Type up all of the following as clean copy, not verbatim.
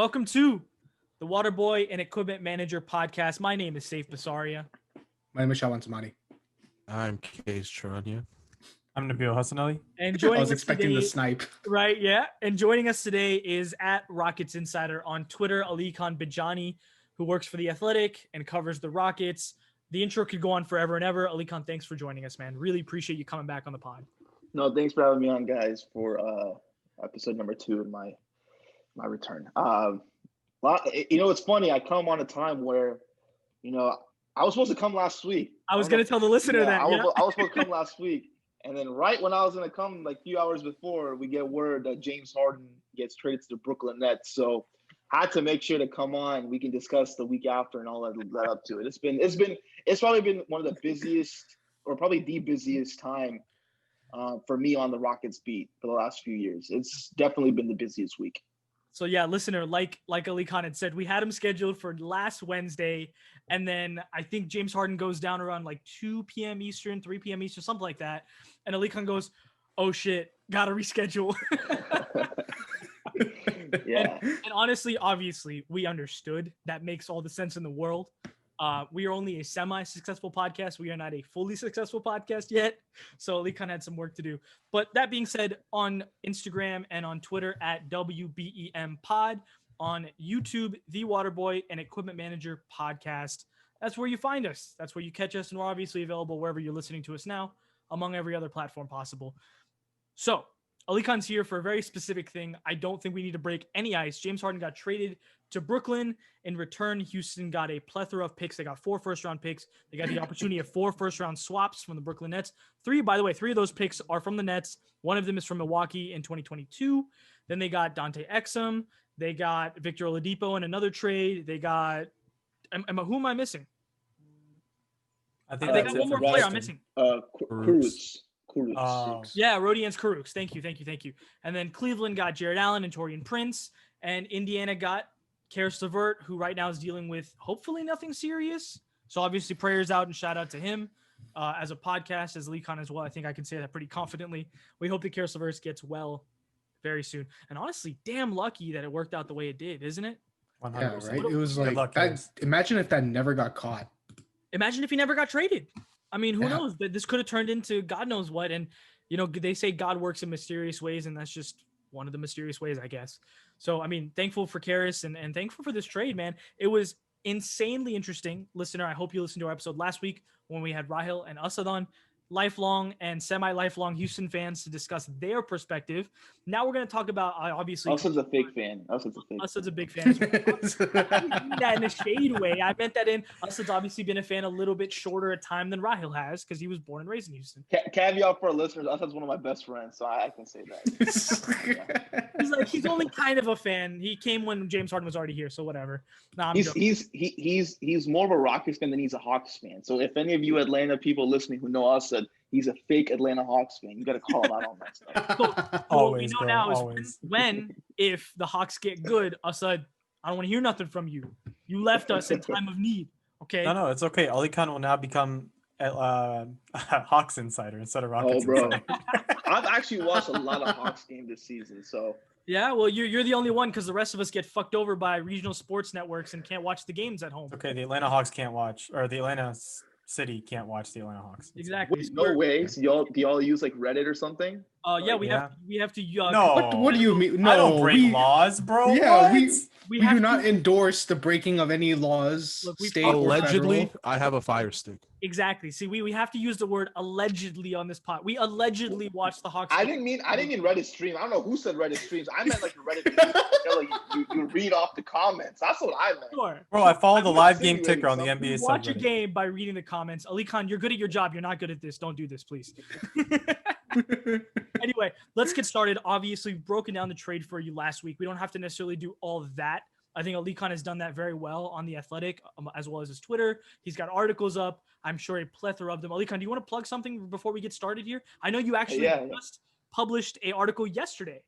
Welcome to the Waterboy and Equipment Manager podcast. My name is Saif Basaria. My name is Shawan Samani. I'm Case Charania. I'm Nabil Hassan Ali. And joining I was us expecting today, the snipe. Right, yeah. And joining us today is at Rockets Insider on Twitter, Alykhan Bijani, who works for The Athletic and covers the Rockets. The intro could go on forever and ever. Alykhan, thanks for joining us, man. Really appreciate you coming back on the pod. No, thanks for having me on, guys, for episode number 2 of my return. It's funny. I come on a time where, I was supposed to come last week. I was going to tell the listener that. I was supposed to come last week. And then right when I was going to come, like a few hours before, we get word that James Harden gets traded to the Brooklyn Nets. So I had to make sure to come on. We can discuss the week after and all that led up to it. It's probably been one of the busiest, or probably the busiest time for me on the Rockets beat for the last few years. It's definitely been the busiest week. So yeah, listener, like Alykhan had said, we had him scheduled for last Wednesday, and then I think James Harden goes down around like 2 p.m. Eastern, 3 p.m. Eastern, something like that. And Alykhan goes, "Oh shit, gotta reschedule." Yeah. And honestly, obviously, we understood. That makes all the sense in the world. We are only a semi-successful podcast. We are not a fully successful podcast yet. So Alykhan had some work to do. But that being said, on Instagram and on Twitter at WBEM Pod, on YouTube, The Waterboy and Equipment Manager Podcast. That's where you find us. That's where you catch us. And we're obviously available wherever you're listening to us now, among every other platform possible. So Alykhan's here for a very specific thing. I don't think we need to break any ice. James Harden got traded to Brooklyn. In return, Houston got a plethora of picks. They got 4 first-round picks. They got the opportunity of 4 first-round swaps from the Brooklyn Nets. 3 of those picks are from the Nets. One of them is from Milwaukee in 2022. Then they got Dante Exum. They got Victor Oladipo in another trade. They got who am I missing? I think They got one more player I'm missing. Kurucs. Yeah, Rodians Kurucs. Thank you. And then Cleveland got Jared Allen and Taurean Prince. And Indiana got Karis LeVert, who right now is dealing with hopefully nothing serious. So obviously prayers out and shout out to him as a podcast, as Alykhan as well. I think I can say that pretty confidently. We hope that Karis LeVert gets well very soon. And honestly, damn lucky that it worked out the way it did, isn't it? 100%. Yeah, right. It was like that. Imagine if that never got caught. Imagine if he never got traded. I mean, who knows? This could have turned into God knows what. And, they say God works in mysterious ways, and that's just one of the mysterious ways, I guess. So, I mean, thankful for Karis and thankful for this trade, man. It was insanely interesting. Listener, I hope you listened to our episode last week when we had Rahil and Asad on, lifelong and semi-lifelong Houston fans, to discuss their perspective. Now we're going to talk about, obviously. Asad's a fake fan. Asad's a big fan. I didn't mean that in a shade way. I meant that in Asad's obviously been a fan a little bit shorter a time than Rahil has because he was born and raised in Houston. Caveat for our listeners, Asad's one of my best friends, so I can say that. Yeah. He's only kind of a fan. He came when James Harden was already here, so whatever. Nah, he's more of a Rockets fan than he's a Hawks fan. So if any of you Atlanta people listening who know us, he's a fake Atlanta Hawks fan. You got to call him out on that stuff. So Always, what we know now is if the Hawks get good, Asad, I don't want to hear nothing from you. You left us in time of need. Okay. No, it's okay. Alykhan will now become Hawks insider instead of Rockets. Oh, bro. Insider. I've actually watched a lot of Hawks games this season, so. Yeah, well, you're the only one because the rest of us get fucked over by regional sports networks and can't watch the games at home. Okay, the Atlanta Hawks can't watch, or the Atlanta City can't watch the Atlanta Hawks. Exactly. Wait, no way. So do y'all use like Reddit or something? Yeah, we have to. No. What do you mean? No, I don't break laws, bro. Yeah, what? we do not endorse the breaking of any laws. Look, state or Allegedly, federal. I have a fire stick. Exactly. See, we have to use the word allegedly on this pod. We allegedly watched the Hawks. I didn't mean Reddit stream. I don't know who said Reddit streams. I meant like Reddit. You read off the comments. That's what I meant. Sure. Bro, I follow the live game insinuating ticker on the something. NBA Watch a subreddit. game by reading the comments. Alykhan, you're good at your job. You're not good at this. Don't do this, please. Anyway, let's get started. Obviously, we've broken down the trade for you last week. We don't have to necessarily do all of that. I think Alykhan has done that very well on The Athletic, as well as his Twitter. He's got articles up. I'm sure a plethora of them. Alykhan, do you want to plug something before we get started here? I know you actually just published an article yesterday.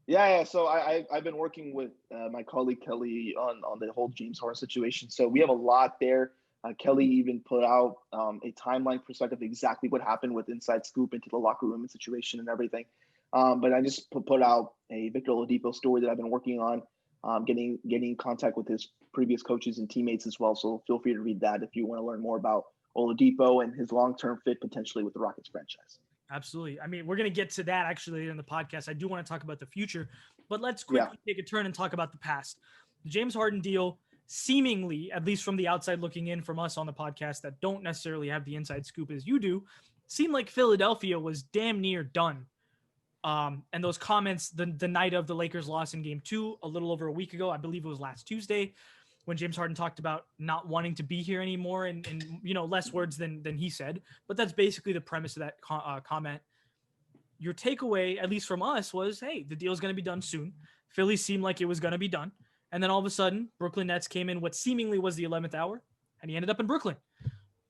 Yeah. So I've been working with my colleague Kelly on the whole James Harden situation. So we have a lot there. Kelly even put out a timeline perspective of exactly what happened with Inside Scoop into the locker room situation and everything. But I just put out a Victor Oladipo story that I've been working on. getting in contact with his previous coaches and teammates as well. So feel free to read that if you want to learn more about Oladipo and his long-term fit potentially with the Rockets franchise. Absolutely. I mean, we're going to get to that actually later in the podcast. I do want to talk about the future, but let's quickly take a turn and talk about the past. The James Harden deal, seemingly, at least from the outside looking in from us on the podcast that don't necessarily have the inside scoop as you do, seemed like Philadelphia was damn near done. And those comments the night of the Lakers loss in game 2, a little over a week ago, I believe it was last Tuesday, when James Harden talked about not wanting to be here anymore and less words than he said. But that's basically the premise of that comment. Your takeaway, at least from us, was, hey, the deal's going to be done soon. Philly seemed like it was going to be done. And then all of a sudden, Brooklyn Nets came in what seemingly was the 11th hour, and he ended up in Brooklyn.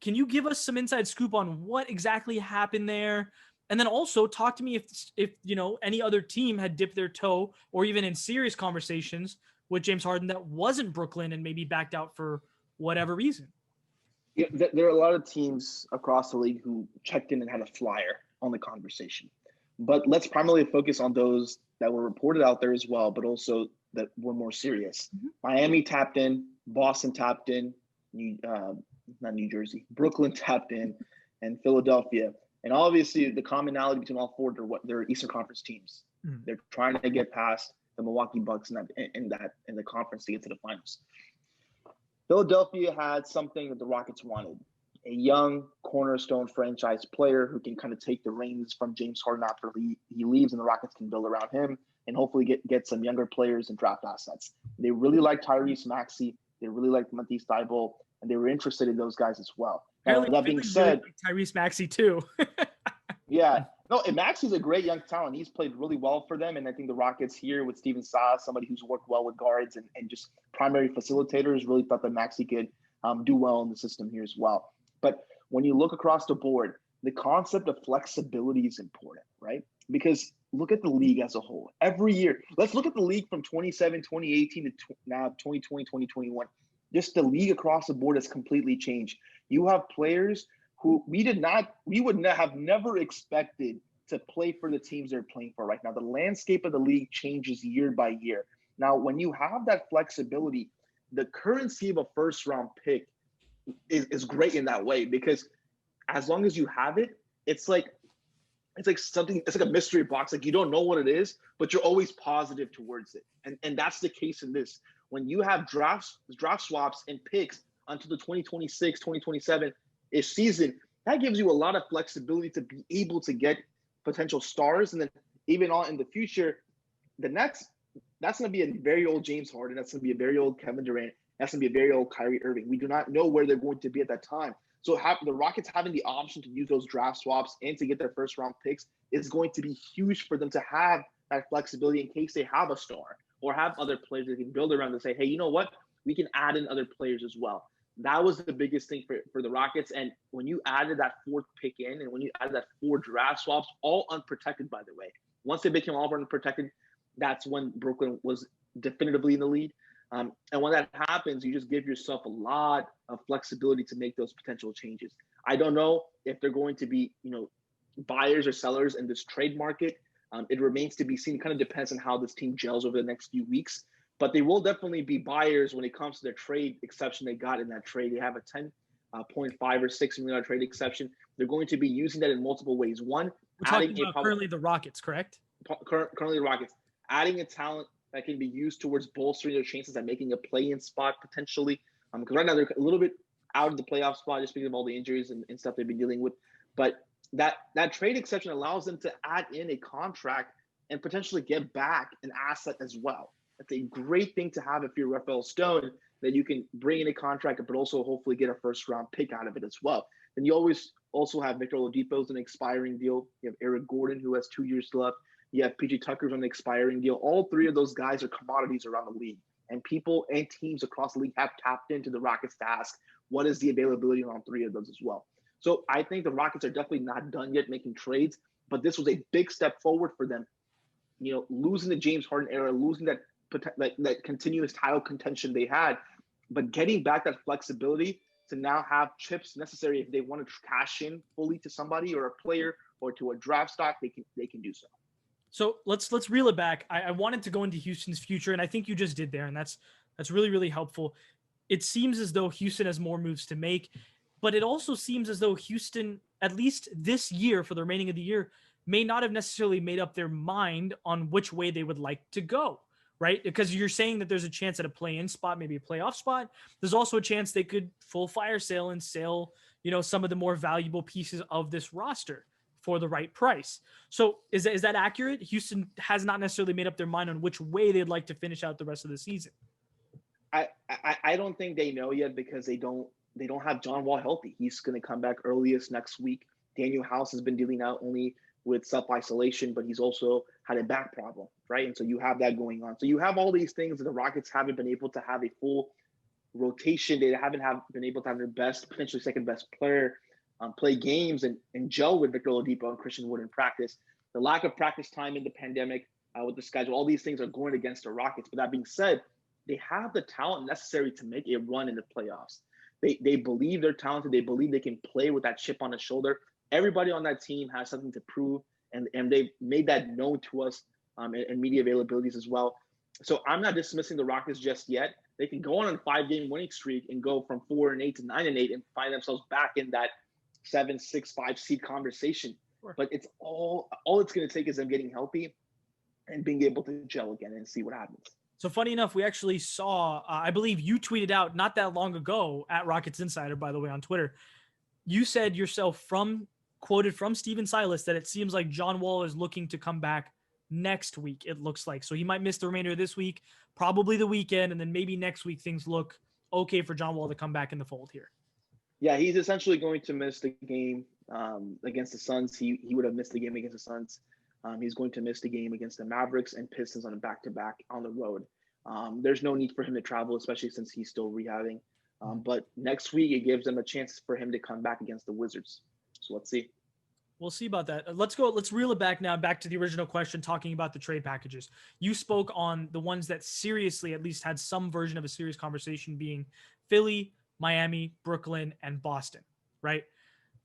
Can you give us some inside scoop on what exactly happened there? And then also talk to me if any other team had dipped their toe or even in serious conversations with James Harden that wasn't Brooklyn and maybe backed out for whatever reason. Yeah, there are a lot of teams across the league who checked in and had a flyer on the conversation. But let's primarily focus on those that were reported out there as well, but also that were more serious. Mm-hmm. Miami tapped in, Boston tapped in, not New Jersey, Brooklyn tapped in, and Philadelphia. And obviously the commonality between all four are what they're Eastern Conference teams. Mm-hmm. They're trying to get past the Milwaukee Bucks in the conference to get to the finals. Philadelphia had something that the Rockets wanted. A young cornerstone franchise player who can kind of take the reins from James Harden after he leaves, and the Rockets can build around him and hopefully get some younger players and draft assets. They really liked Tyrese Maxey. They really liked Matisse Thybulle, and they were interested in those guys as well. Now, that being said, really Tyrese Maxey too. Yeah. No, and Maxey's a great young talent. He's played really well for them. And I think the Rockets here with Steven Sass, somebody who's worked well with guards and just primary facilitators, really thought that Maxey could do well in the system here as well. But when you look across the board, the concept of flexibility is important, right? Because look at the league as a whole. Every year, let's look at the league from 2018 to now 2020, 2021. Just the league across the board has completely changed. You have players who we would have never expected to play for the teams they're playing for right now. The landscape of the league changes year by year. Now, when you have that flexibility, the currency of a first-round pick is great in that way, because as long as you have it, it's like a mystery box. Like, you don't know what it is, but you're always positive towards it. And that's the case in this. When you have draft swaps and picks until the 2026, 2027 season, that gives you a lot of flexibility to be able to get potential stars. And then even on in the future, the Nets, that's going to be a very old James Harden. That's going to be a very old Kevin Durant. That's going to be a very old Kyrie Irving. We do not know where they're going to be at that time. So the Rockets having the option to use those draft swaps and to get their first round picks is going to be huge for them to have that flexibility in case they have a star or have other players they can build around and say, hey, you know what? We can add in other players as well. That was the biggest thing for the Rockets. And when you added that fourth pick in, and when you added that 4 draft swaps, all unprotected, by the way, once they became all unprotected, that's when Brooklyn was definitively in the lead. And when that happens, you just give yourself a lot of flexibility to make those potential changes. I don't know if they're going to be, buyers or sellers in this trade market. It remains to be seen. It kind of depends on how this team gels over the next few weeks. But they will definitely be buyers when it comes to their trade exception they got in that trade. They have a $10.5 or $6 million trade exception. They're going to be using that in multiple ways. One, we're talking about currently the Rockets, correct? Currently the Rockets. Adding a talent that can be used towards bolstering their chances at making a play-in spot potentially. Because right now they're a little bit out of the playoff spot just because of all the injuries and stuff they've been dealing with. But that trade exception allows them to add in a contract and potentially get back an asset as well. That's a great thing to have if you're Rafael Stone, that you can bring in a contract, but also hopefully get a first-round pick out of it as well. Then you always also have Victor Oladipo's an expiring deal. You have Eric Gordon, who has 2 years left. You have PG Tucker's on an expiring deal. All 3 of those guys are commodities around the league. And people and teams across the league have tapped into the Rockets to ask, what is the availability on 3 of those as well? So I think the Rockets are definitely not done yet making trades, but this was a big step forward for them. Losing the James Harden era, losing that continuous title contention they had, but getting back that flexibility to now have chips necessary if they want to cash in fully to somebody or a player or to a draft stock, they can do so. So let's reel it back. I wanted to go into Houston's future, and I think you just did there, and that's really, really helpful. It seems as though Houston has more moves to make, but it also seems as though Houston, at least this year for the remaining of the year, may not have necessarily made up their mind on which way they would like to go, right? Because you're saying that there's a chance at a play-in spot, maybe a playoff spot. There's also a chance they could full fire sale and sell, some of the more valuable pieces of this roster for the right price. So is that accurate? Houston has not necessarily made up their mind on which way they'd like to finish out the rest of the season. I don't think they know yet because they don't have John Wall healthy. He's going to come back earliest next week. Daniel House has been dealing not only with self-isolation, but he's also had a back problem, right? And so you have that going on. So you have all these things that the Rockets haven't been able to have a full rotation. They haven't been able to have their best, potentially second best player play games and gel with Victor Oladipo and Christian Wood in practice. The lack of practice time in the pandemic with the schedule, all these things are going against the Rockets. But that being said, they have the talent necessary to make a run in the playoffs. They believe they're talented. They believe they can play with that chip on the shoulder. Everybody on that team has something to prove, and they've made that known to us in media availabilities as well. So I'm not dismissing the Rockets just yet. They can go on a 5-game winning streak and go from 4-8 to 9-8 and find themselves back in that 7, 6, 5 seed conversation. Sure. But it's all it's going to take is them getting healthy and being able to gel again and see what happens. So funny enough, we actually saw, I believe you tweeted out not that long ago at Rockets Insider, by the way, on Twitter. You said yourself quoted from Steven Silas that it seems like John Wall is looking to come back next week, it looks like. So he might miss the remainder of this week, probably the weekend, and then maybe next week things look okay for John Wall to come back in the fold here. Yeah, he's essentially going to miss the game against the Suns. He would have missed the game against the Suns. He's going to miss the game against the Mavericks and Pistons on a back-to-back on the road. There's no need for him to travel, especially since he's still rehabbing. But next week, it gives them a chance for him to come back against the Wizards. So let's see. We'll see about that. Let's reel it back now, back to the original question, talking about the trade packages. You spoke on the ones that seriously at least had some version of a serious conversation, being Philly, Miami, Brooklyn, and Boston, right?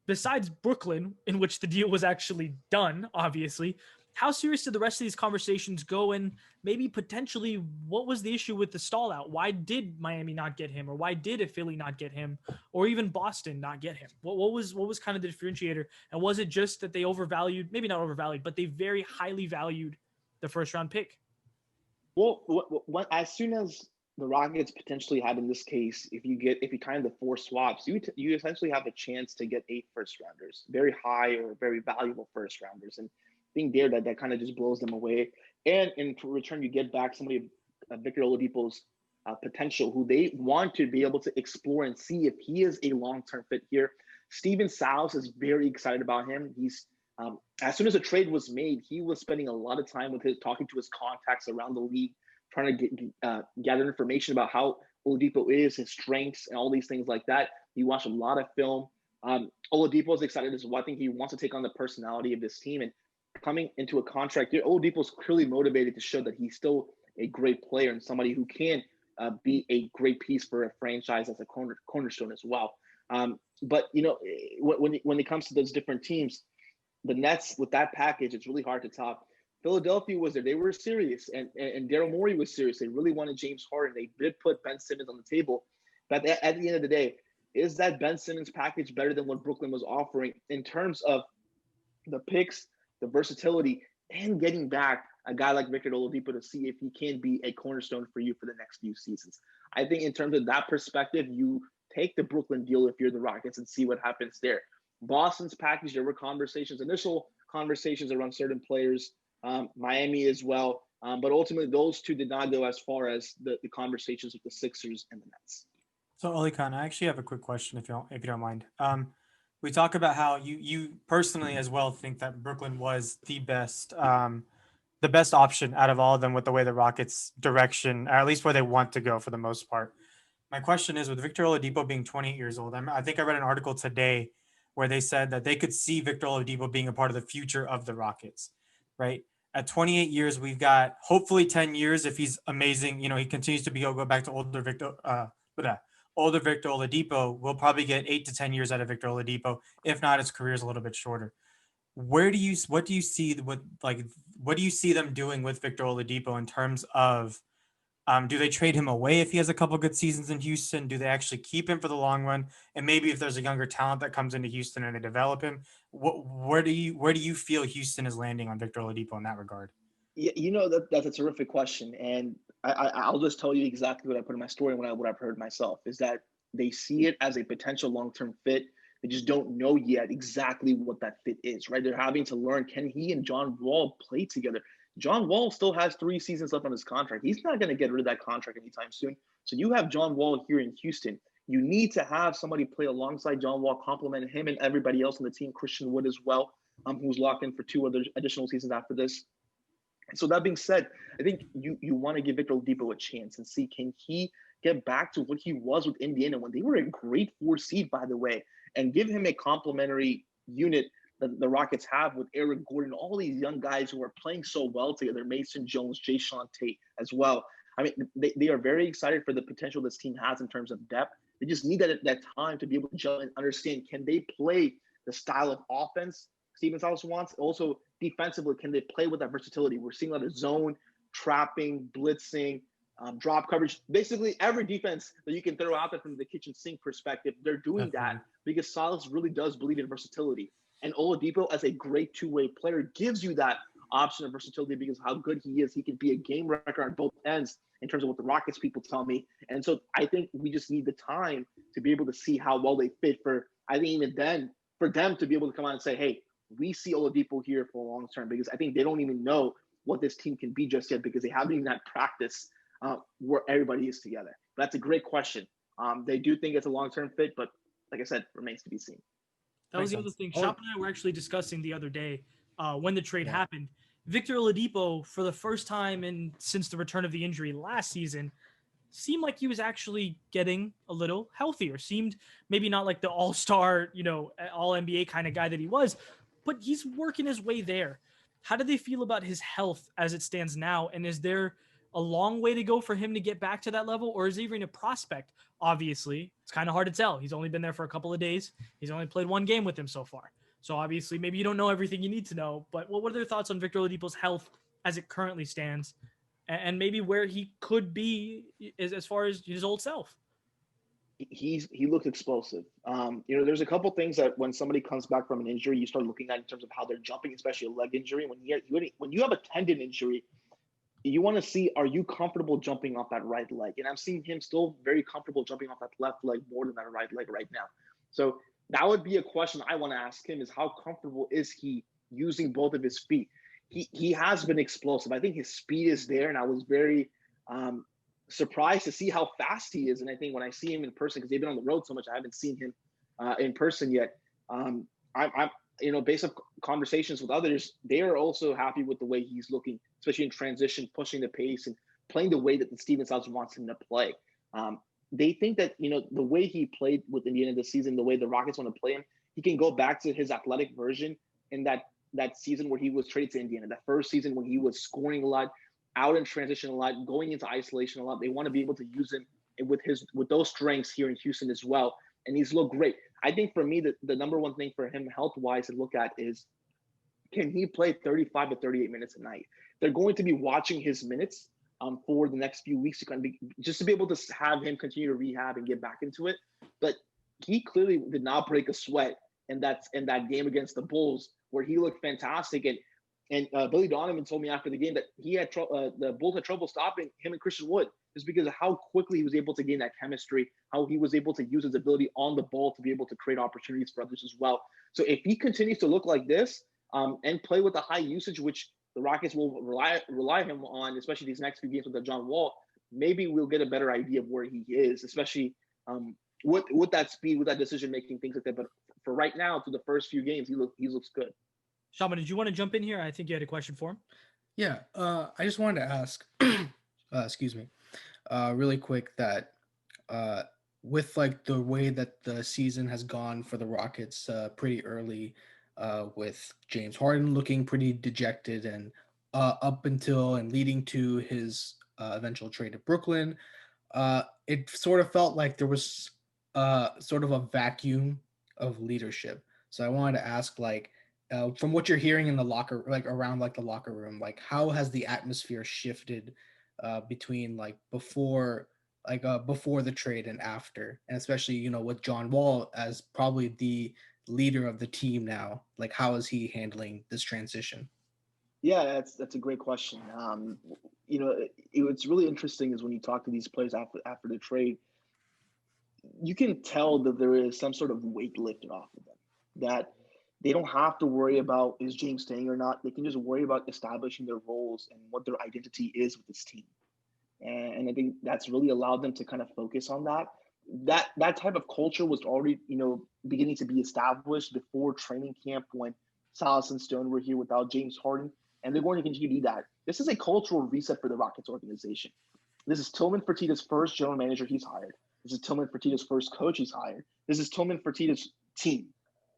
Besides Brooklyn, in which the deal was actually done, obviously, how serious did the rest of these conversations go? And maybe potentially what was the issue with the stall out? Why did Miami not get him? Or why did Philly not get him? Or even Boston not get him? What was kind of the differentiator? And was it just that they overvalued, maybe not overvalued, but they very highly valued the first round pick? Well, as soon as the Rockets potentially had in this case, if you time the 4 swaps, you essentially have a chance to get 8 first rounders, very high or very valuable first rounders. And I think that kind of just blows them away. And in return, you get back somebody of Victor Oladipo's potential, who they want to be able to explore and see if he is a long-term fit here. Steven Silas is very excited about him. He's as soon as a trade was made, he was spending a lot of time talking to his contacts around the league, trying to gather information about how Oladipo is, his strengths, and all these things like that. He watched a lot of film. Oladipo is excited as well. I think he wants to take on the personality of this team. And coming into a contract here, Oladipo is clearly motivated to show that he's still a great player and somebody who can be a great piece for a franchise as a cornerstone as well. But, when it comes to those different teams, the Nets with that package, it's really hard to top. Philadelphia was there. They were serious. And Daryl Morey was serious. They really wanted James Harden. They did put Ben Simmons on the table. But at the end of the day, is that Ben Simmons package better than what Brooklyn was offering in terms of the picks, the versatility, and getting back a guy like Victor Oladipo to see if he can be a cornerstone for you for the next few seasons? I think in terms of that perspective, you take the Brooklyn deal if you're the Rockets and see what happens there. Boston's package, there were initial conversations around certain players, Miami as well. But ultimately, those two did not go as far as the conversations with the Sixers and the Nets. So, Alykhan, I actually have a quick question, if you don't mind. We talk about how you personally as well think that Brooklyn was the best option out of all of them with the way the Rockets' direction, or at least where they want to go for the most part. My question is, with Victor Oladipo being 28 years old, I think I read an article today where they said that they could see Victor Oladipo being a part of the future of the Rockets, right? At 28 years, we've got hopefully 10 years if he's amazing. He continues to go back to older Victor Oladipo. We'll probably get 8 to 10 years out of Victor Oladipo. If not, his career is a little bit shorter. What do you see with what do you see them doing with Victor Oladipo in terms of do they trade him away if he has a couple good seasons in Houston? Do they actually keep him for the long run? And maybe if there's a younger talent that comes into Houston and they develop him, where do you feel Houston is landing on Victor Oladipo in that regard? Yeah, that's a terrific question, and I'll just tell you exactly what I put in my story and what I've heard myself is that they see it as a potential long-term fit. They just don't know yet exactly what that fit is, right? They're having to learn, can he and John Wall play together? John Wall still has 3 seasons left on his contract. He's not going to get rid of that contract anytime soon. So you have John Wall here in Houston. You need to have somebody play alongside John Wall, complement him and everybody else on the team, Christian Wood as well, who's locked in for 2 other additional seasons after this. So that being said, I think you want to give Victor Oladipo a chance and see, can he get back to what he was with Indiana when they were a great 4 seed, by the way, and give him a complementary unit that the Rockets have with Eric Gordon, all these young guys who are playing so well together, Mason Jones, Jay Sean Tate as well. I mean, they are very excited for the potential this team has in terms of depth. They just need that time to be able to gel and understand, can they play the style of offense Steven Silas wants? Also, defensively, can they play with that versatility? We're seeing a lot of zone, trapping, blitzing, drop coverage. Basically, every defense that you can throw out there from the kitchen sink perspective, they're doing that because Silas really does believe in versatility. And Oladipo, as a great two-way player, gives you that option of versatility because of how good he is. He can be a game wrecker on both ends in terms of what the Rockets people tell me. And so I think we just need the time to be able to see how well they fit for, I think even then, for them to be able to come out and say, hey, we see Oladipo here for a long term, because I think they don't even know what this team can be just yet because they haven't even had practice where everybody is together. But that's a great question. They do think it's a long-term fit, but like I said, remains to be seen. That was the other thing. Shop and I were actually discussing the other day when the trade happened. Victor Oladipo, for the first time since the return of the injury last season, seemed like he was actually getting a little healthier. Seemed maybe not like the all-star, all-NBA kind of guy that he was, but he's working his way there. How do they feel about his health as it stands now? And is there a long way to go for him to get back to that level, or is he even a prospect? Obviously, it's kind of hard to tell. He's only been there for a couple of days. He's only played 1 game with him so far. So obviously, maybe you don't know everything you need to know, but what are their thoughts on Victor Oladipo's health as it currently stands, and maybe where he could be as far as his old self? He looks explosive. There's a couple things that when somebody comes back from an injury, you start looking at in terms of how they're jumping, especially a leg injury. When you have a tendon injury, you want to see, are you comfortable jumping off that right leg? And I'm seeing him still very comfortable jumping off that left leg more than that right leg right now. So that would be a question I want to ask him, is how comfortable is he using both of his feet? He has been explosive. I think his speed is there, and I was very surprised to see how fast he is. And I think when I see him in person, because they've been on the road so much, I haven't seen him in person yet. I'm based on conversations with others, they are also happy with the way he's looking, especially in transition, pushing the pace and playing the way that the Steven Silas wants him to play. They think that, the way he played with Indiana this season, the way the Rockets want to play him, he can go back to his athletic version in that season where he was traded to Indiana, that first season when he was scoring a lot, out in transition a lot, going into isolation a lot. They want to be able to use him with those strengths here in Houston as well. And he's looked great. I think for me, the number one thing for him health-wise to look at is, can he play 35 to 38 minutes a night? They're going to be watching his minutes for the next few weeks to just to be able to have him continue to rehab and get back into it. But he clearly did not break a sweat in that game against the Bulls, where he looked fantastic. And Billy Donovan told me after the game that he had the Bulls had trouble stopping him and Christian Wood, just because of how quickly he was able to gain that chemistry, how he was able to use his ability on the ball to be able to create opportunities for others as well. So if he continues to look like this and play with the high usage, which the Rockets will rely him on, especially these next few games with the John Wall, maybe we'll get a better idea of where he is, especially with that speed, with that decision-making, things like that. But for right now, through the first few games, he looks good. Shaman, did you want to jump in here? I think you had a question for him. Yeah, I just wanted to ask, excuse me, really quick, that with like the way that the season has gone for the Rockets pretty early, with James Harden looking pretty dejected and up until and leading to his eventual trade to Brooklyn, it sort of felt like there was sort of a vacuum of leadership. So I wanted to ask, like, from what you're hearing in the locker, like around like the locker room, like how has the atmosphere shifted between like before the trade and after, and especially with John Wall as probably the leader of the team now, like how is he handling this transition? Yeah, that's a great question. It's really interesting is when you talk to these players after the trade, you can tell that there is some sort of weight lifted off of them. That they don't have to worry about is James staying or not. They can just worry about establishing their roles and what their identity is with this team. And I think that's really allowed them to kind of focus on that. That type of culture was already, beginning to be established before training camp when Silas and Stone were here without James Harden, and they're going to continue to do that. This is a cultural reset for the Rockets organization. This is Tillman Fertitta's first general manager he's hired. This is Tillman Fertitta's first coach he's hired. This is Tillman Fertitta's team.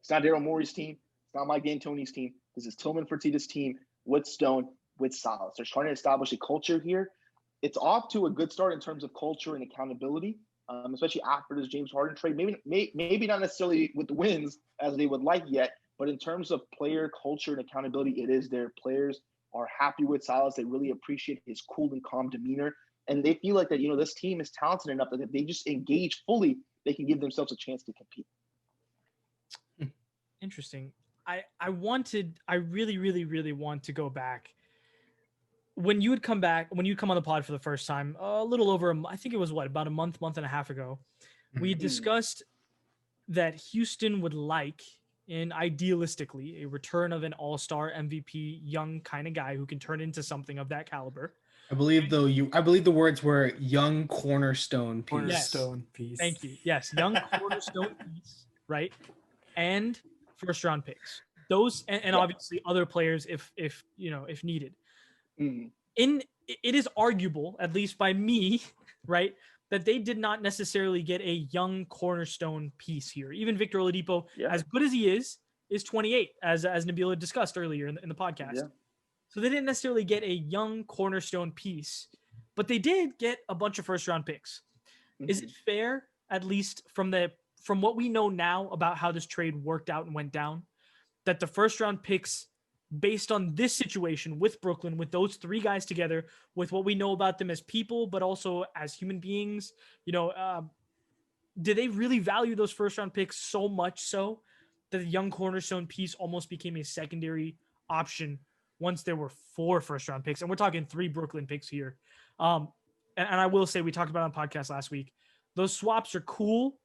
It's not Daryl Morey's team. It's not Mike D'Antoni's team. This is Tillman Fertitta's team with Stone, with Silas. They're trying to establish a culture here. It's off to a good start in terms of culture and accountability, especially after this James Harden trade. Maybe not necessarily with the wins as they would like yet, but in terms of player culture and accountability, it is there. Players are happy with Silas. They really appreciate his cool and calm demeanor. And they feel like that, this team is talented enough that if they just engage fully, they can give themselves a chance to compete. Interesting. I really, really, really want to go back. When you come on the pod for the first time, a little over, I think it was about a month and a half ago, we discussed that Houston would like, and idealistically, a return of an all-star MVP, young kind of guy who can turn into something of that caliber. I believe the words were young cornerstone piece. Cornerstone piece. Thank you. Yes, young cornerstone piece, right? And first round picks. Those and obviously other players if needed. It is arguable, at least by me, right, that they did not necessarily get a young cornerstone piece here. Even Victor Oladipo, as good as he is 28, as Nabila discussed earlier in the podcast. Yeah. So they didn't necessarily get a young cornerstone piece, but they did get a bunch of first round picks. Is it fair, at least from what we know now about how this trade worked out and went down, that the first round picks, based on this situation with Brooklyn, with those three guys together, with what we know about them as people, but also as human beings, did they really value those first round picks so much so that the young cornerstone piece almost became a secondary option once there were 4 first round picks? And we're talking 3 Brooklyn picks here. And I will say, we talked about it on the podcast last week, those swaps are cool,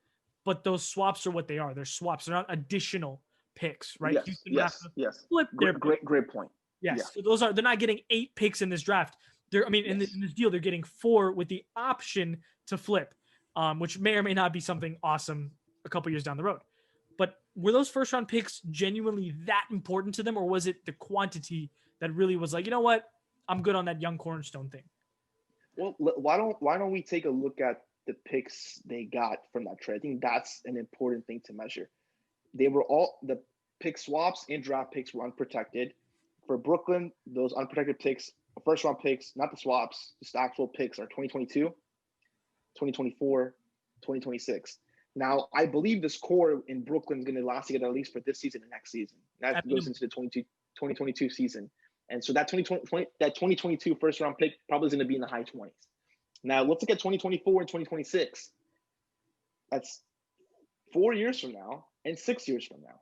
but those swaps are what they are. They're swaps. They're not additional picks, right? Yes. Flip great point. Yes. Yeah. So they're not getting 8 picks in this draft. In this deal, they're getting 4 with the option to flip, which may or may not be something awesome a couple years down the road. But were those first round picks genuinely that important to them, or was it the quantity that really was like, you know what, I'm good on that young cornerstone thing? Well, why don't we take a look at the picks they got from that trade? I think that's an important thing to measure. They were all the pick swaps and draft picks were unprotected. For Brooklyn, those unprotected picks, first round picks, not the swaps, just actual picks, are 2022, 2024, 2026. Now, I believe this core in Brooklyn is going to last together at least for this season and next season. That goes into the 2022 season. And so that 2022 first round pick probably is going to be in the high 20s. Now, let's look at 2024 and 2026. That's 4 years from now and 6 years from now.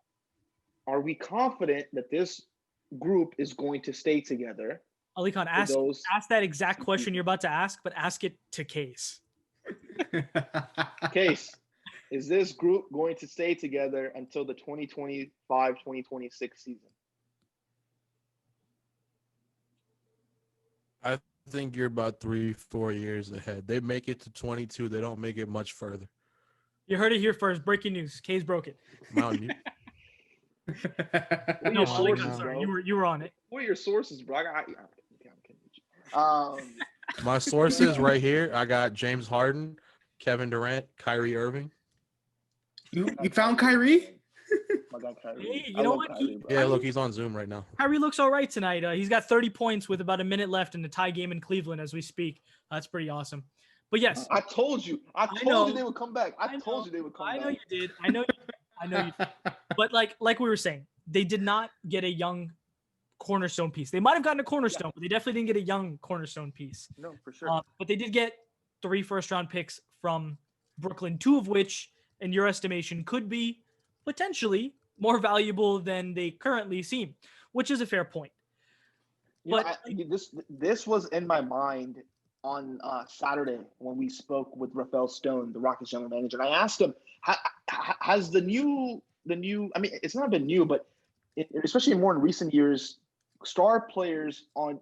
Are we confident that this group is going to stay together? Alykhan, ask that exact question you're about to ask, but ask it to Case. Case, is this group going to stay together until the 2025-2026 season? I think you're about 3-4 years ahead. They make it to 22. They don't make it much further. You heard it here first. Breaking news. Case broke it. Mountain No, sorry. You were on it. What are your sources, bro? My sources right here. I got James Harden, Kevin Durant, Kyrie Irving. You found Kyrie? My God, Kyrie. Hey, you know what? Yeah, look, he's on Zoom right now. Kyrie looks all right tonight. He's got 30 points with about a minute left in the tie game in Cleveland as we speak. That's pretty awesome. But yes, I told you they would come back. I told you they would come back. I know you did. I know you did. But like we were saying, they did not get a young cornerstone piece. They might have gotten a cornerstone, but they definitely didn't get a young cornerstone piece. No, for sure. But they did get 3 first-round picks from Brooklyn, 2 of which, in your estimation, could be potentially more valuable than they currently seem, which is a fair point. But this was in my mind on Saturday when we spoke with Rafael Stone, the Rockets general manager, and I asked him, has the new? I mean, it's not been new, but especially more in recent years, star players on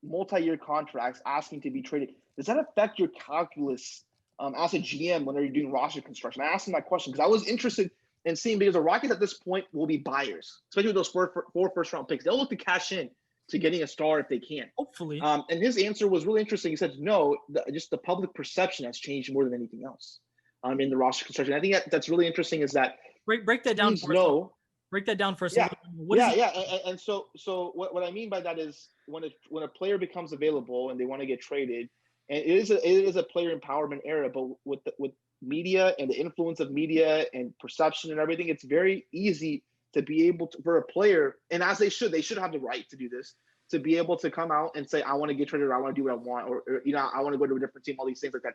multi-year contracts asking to be traded. Does that affect your calculus as a GM when you're doing roster construction? I asked him that question because I was interested in seeing, because the Rockets at this point will be buyers, especially with those four first-round picks. They'll look to cash in to getting a star if they can. Hopefully. And his answer was really interesting. He said, no, just the public perception has changed more than anything else in the roster construction. I think that's really interesting is that break that down for us. Break that down for us. And so what I mean by that is when a player becomes available and they want to get traded, and it is a player empowerment era, but with media and the influence of media and perception and everything, it's very easy to be able to, for a player, and as they should have the right to do this, to be able to come out and say, I want to get traded, or I want to do what I want, or I want to go to a different team, all these things like that.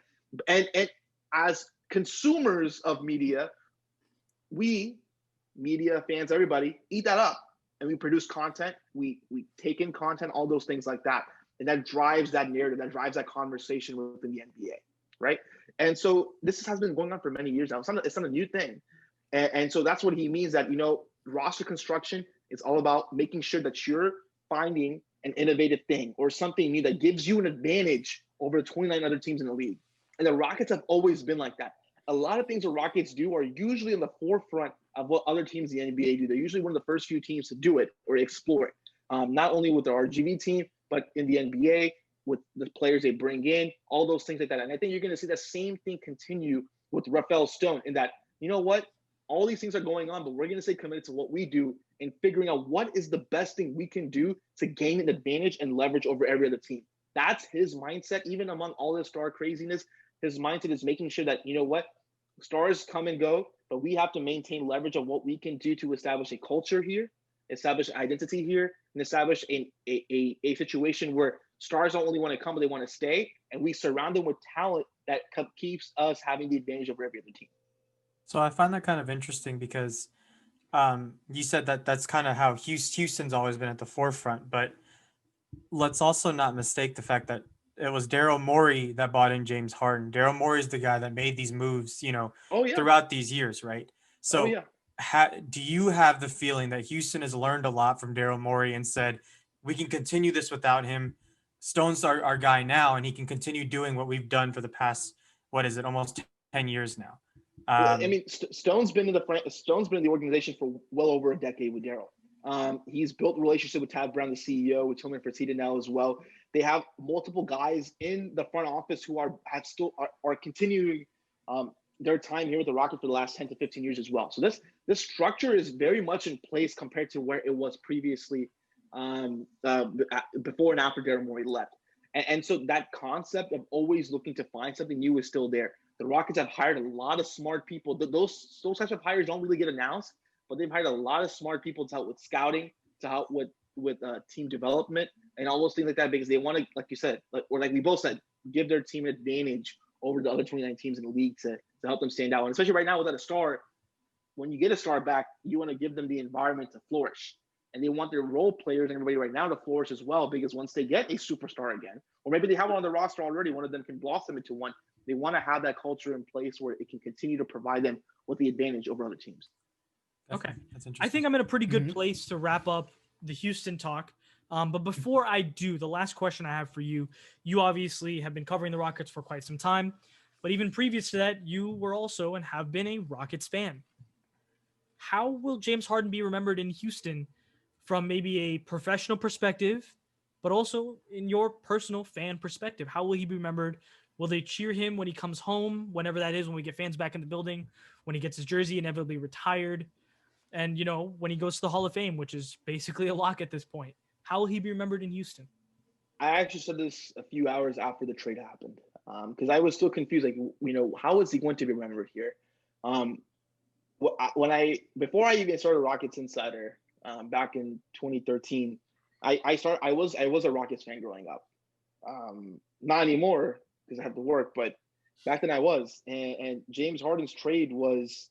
And as consumers of media, we, media fans, everybody, eat that up. And we produce content, we take in content, all those things like that. And that drives that narrative, that drives that conversation within the NBA, right? And so this has been going on for many years now. It's not a new thing. And so that's what he means, that, roster construction is all about making sure that you're finding an innovative thing or something new that gives you an advantage over the 29 other teams in the league. And the Rockets have always been like that. A lot of things the Rockets do are usually in the forefront of what other teams in the NBA do. They're usually one of the first few teams to do it or explore it. Not only with the RGV team, but in the NBA, with the players they bring in, all those things like that. And I think you're going to see the same thing continue with Rafael Stone, in that, you know what? All these things are going on, but we're going to stay committed to what we do and figuring out what is the best thing we can do to gain an advantage and leverage over every other team. That's his mindset. Even among all this star craziness, his mindset is making sure that, stars come and go, but we have to maintain leverage of what we can do to establish a culture here, establish identity here, and establish a situation where stars don't only want to come, but they want to stay, and we surround them with talent that keeps us having the advantage over every other team. So I find that kind of interesting because you said that that's kind of how Houston's always been at the forefront, but let's also not mistake the fact that it was Daryl Morey that bought in James Harden. Daryl Morey is the guy that made these moves, throughout these years, right? So do you have the feeling that Houston has learned a lot from Daryl Morey and said, we can continue this without him? Stone's our guy now, and he can continue doing what we've done for the past, almost 10 years now. Stone's been in the organization for well over a decade with Daryl. He's built a relationship with Tad Brown, the CEO, with Tillman Fertitta now as well. They have multiple guys in the front office who are continuing their time here with the Rockets for the last 10 to 15 years as well. So this structure is very much in place compared to where it was previously before and after Daryl Morey left. And so that concept of always looking to find something new is still there. The Rockets have hired a lot of smart people. Those types of hires don't really get announced, but they've hired a lot of smart people to help with scouting, to help with team development, and all those things like that, because they want to, like you said, like we both said, give their team an advantage over the other 29 teams in the league to help them stand out. And especially right now without a star, when you get a star back, you want to give them the environment to flourish. And they want their role players and everybody right now to flourish as well, because once they get a superstar again, or maybe they have one on the roster already, one of them can blossom into one. They want to have that culture in place where it can continue to provide them with the advantage over other teams. Okay. That's interesting. I think I'm in a pretty good place to wrap up the Houston talk. But before I do, the last question I have for you, you obviously have been covering the Rockets for quite some time, but even previous to that, you were also and have been a Rockets fan. How will James Harden be remembered in Houston from maybe a professional perspective, but also in your personal fan perspective? How will he be remembered? Will they cheer him when he comes home, whenever that is, when we get fans back in the building, when he gets his jersey inevitably retired, and, when he goes to the Hall of Fame, which is basically a lock at this point? How will he be remembered in Houston? I actually said this a few hours after the trade happened, because I was still confused. How is he going to be remembered here? Before I even started Rockets Insider, back in 2013. I was a Rockets fan growing up. Not anymore because I have to work, but back then I was. And James Harden's trade was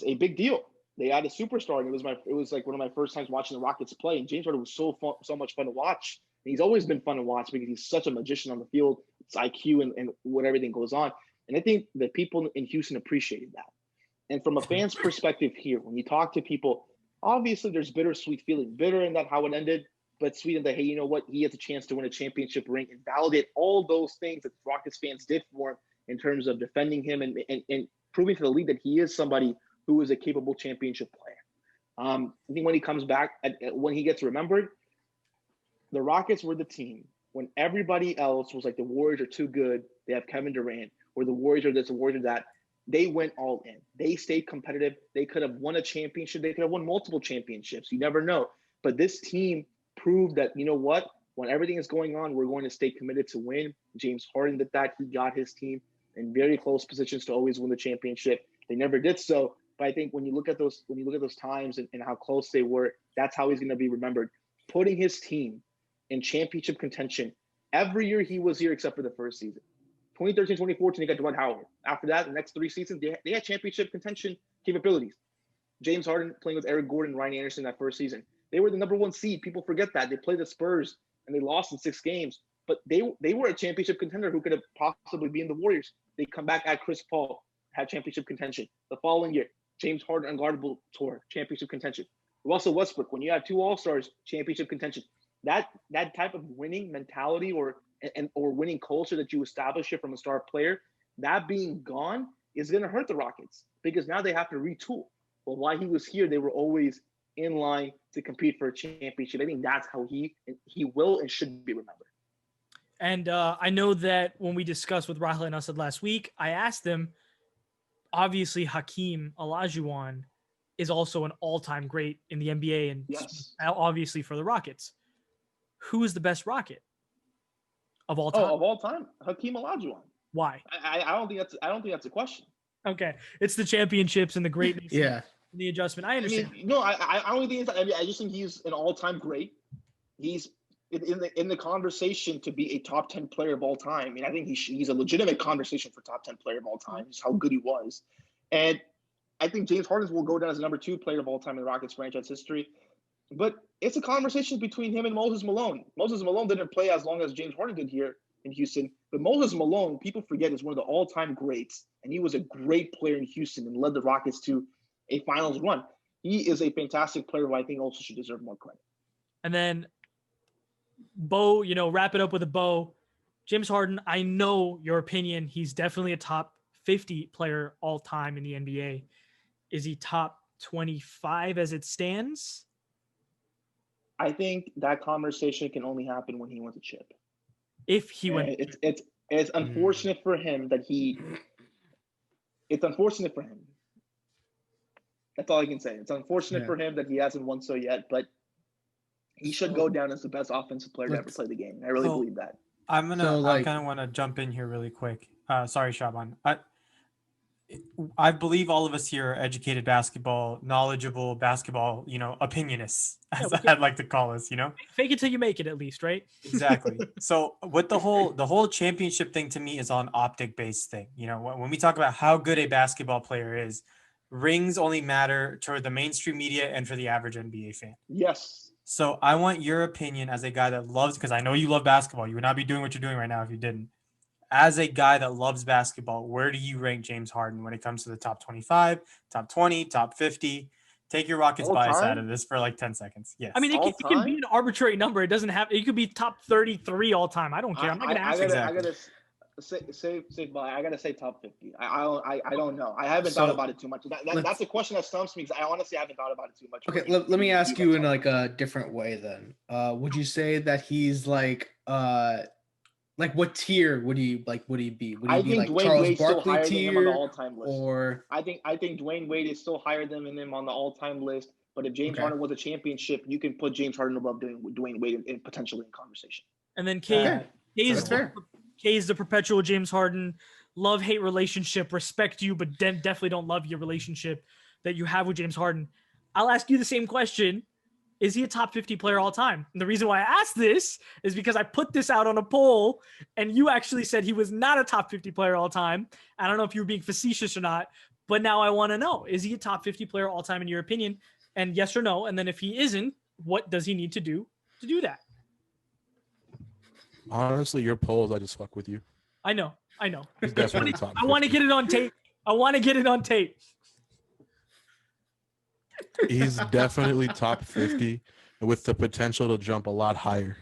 a big deal. They had a superstar, and it was like one of my first times watching the Rockets play. And James Harden was so much fun to watch. And he's always been fun to watch because he's such a magician on the field. It's IQ and what everything goes on. And I think the people in Houston appreciated that. And from a fan's perspective here, when you talk to people, obviously there's bittersweet feeling. Bitter in that how it ended, but sweet in that, hey, you know what? He has a chance to win a championship ring and validate all those things that Rockets fans did for him in terms of defending him and proving to the league that he is somebody who is a capable championship player. I think when he comes back, when he gets remembered, the Rockets were the team when everybody else was like the Warriors are too good. They have Kevin Durant, or the Warriors are this, the Warriors are that. They went all in. They stayed competitive. They could have won a championship. They could have won multiple championships. You never know. But this team proved that, you know what? When everything is going on, we're going to stay committed to win. James Harden did that. He got his team in very close positions to always win the championship. They never did so. But I think when you look at those times and how close they were, that's how he's going to be remembered. Putting his team in championship contention every year he was here except for the first season. 2013, 2014, they got Dwight Howard. After that, the next 3 seasons, they had championship contention capabilities. James Harden playing with Eric Gordon, Ryan Anderson that first season. They were the number 1 seed. People forget that. They played the Spurs and they lost in 6 games. But they were a championship contender who could have possibly been the Warriors. They come back at Chris Paul, had championship contention. The following year, James Harden unguardable tour, championship contention. Russell Westbrook, when you have 2 All-Stars, championship contention. That type of winning mentality or winning culture that you establish here from a star player, that being gone is going to hurt the Rockets because now they have to retool. Well, while he was here, they were always in line to compete for a championship. I think that's how he will and should be remembered. And I know that when we discussed with Rahel and Asad last week, I asked them, obviously Hakeem Olajuwon is also an all-time great in the NBA and yes, obviously for the Rockets. Who is the best Rocket of all time? Oh, of all time, Hakeem Olajuwon. Why? I don't think that's a question. Okay, it's the championships and the greatness. Yeah, and the adjustment. I understand. I mean, no, I don't think it's. I mean, I just think he's an all-time great. He's in the conversation to be a top 10 player of all time. I mean, I think he's a legitimate conversation for top 10 player of all time. Just how good he was, and I think James Harden will go down as the number 2 player of all time in the Rockets franchise history. But it's a conversation between him and Moses Malone. Moses Malone didn't play as long as James Harden did here in Houston. But Moses Malone, people forget, is one of the all-time greats. And he was a great player in Houston and led the Rockets to a finals run. He is a fantastic player who I think also should deserve more credit. And then, Bo, wrap it up with a bow. James Harden, I know your opinion. He's definitely a top 50 player all time in the NBA. Is he top 25 as it stands? I think that conversation can only happen when he wins a chip. If he wins, it's unfortunate for him that it's unfortunate for him. That's all I can say. It's unfortunate for him that he hasn't won so yet, but he should go down as the best offensive player to ever play the game. I really believe that. I kind of want to jump in here really quick. Sorry, Shaban. I believe all of us here are educated basketball, knowledgeable basketball, opinionists, as I'd like to call us, Fake it till you make it, at least, right? Exactly. So with the whole championship thing to me is on optic based thing. When we talk about how good a basketball player is, rings only matter to the mainstream media and for the average NBA fan. Yes. So I want your opinion as a guy that loves, because I know you love basketball. You would not be doing what you're doing right now if you didn't. As a guy that loves basketball, where do you rank James Harden when it comes to the top 25, top 20, top 50? Take your Rockets bias out of this for like 10 seconds. Yes. I mean, it can be an arbitrary number. It doesn't have. It could be top 33 all time. I don't care. I'm not going to ask. I gotta I gotta say top 50. I don't know. I haven't thought about it too much. That's a question that stumps me because I honestly haven't thought about it too much. Okay, let me ask you in like a different way then. Would you say that he's like what tier would he be? Would he be like Dwayne Charles Wade's still Barkley higher tier than him on the all-time list. Or I think Dwayne Wade is still higher than him on the all-time list. But if James Harden wins a championship, you can put James Harden above Dwayne Wade and potentially in conversation. And then K is the perpetual James Harden love-hate relationship. Respect you, but definitely don't love your relationship that you have with James Harden. I'll ask you the same question. Is he a top 50 player all time? And the reason why I asked this is because I put this out on a poll and you actually said he was not a top 50 player all time. I don't know if you were being facetious or not, but now I want to know, is he a top 50 player all time in your opinion? And yes or no. And then if he isn't, what does he need to do that? Honestly, your polls, I just fuck with you. I know. He's definitely top 50. I want to get it on tape. He's definitely top 50 with the potential to jump a lot higher.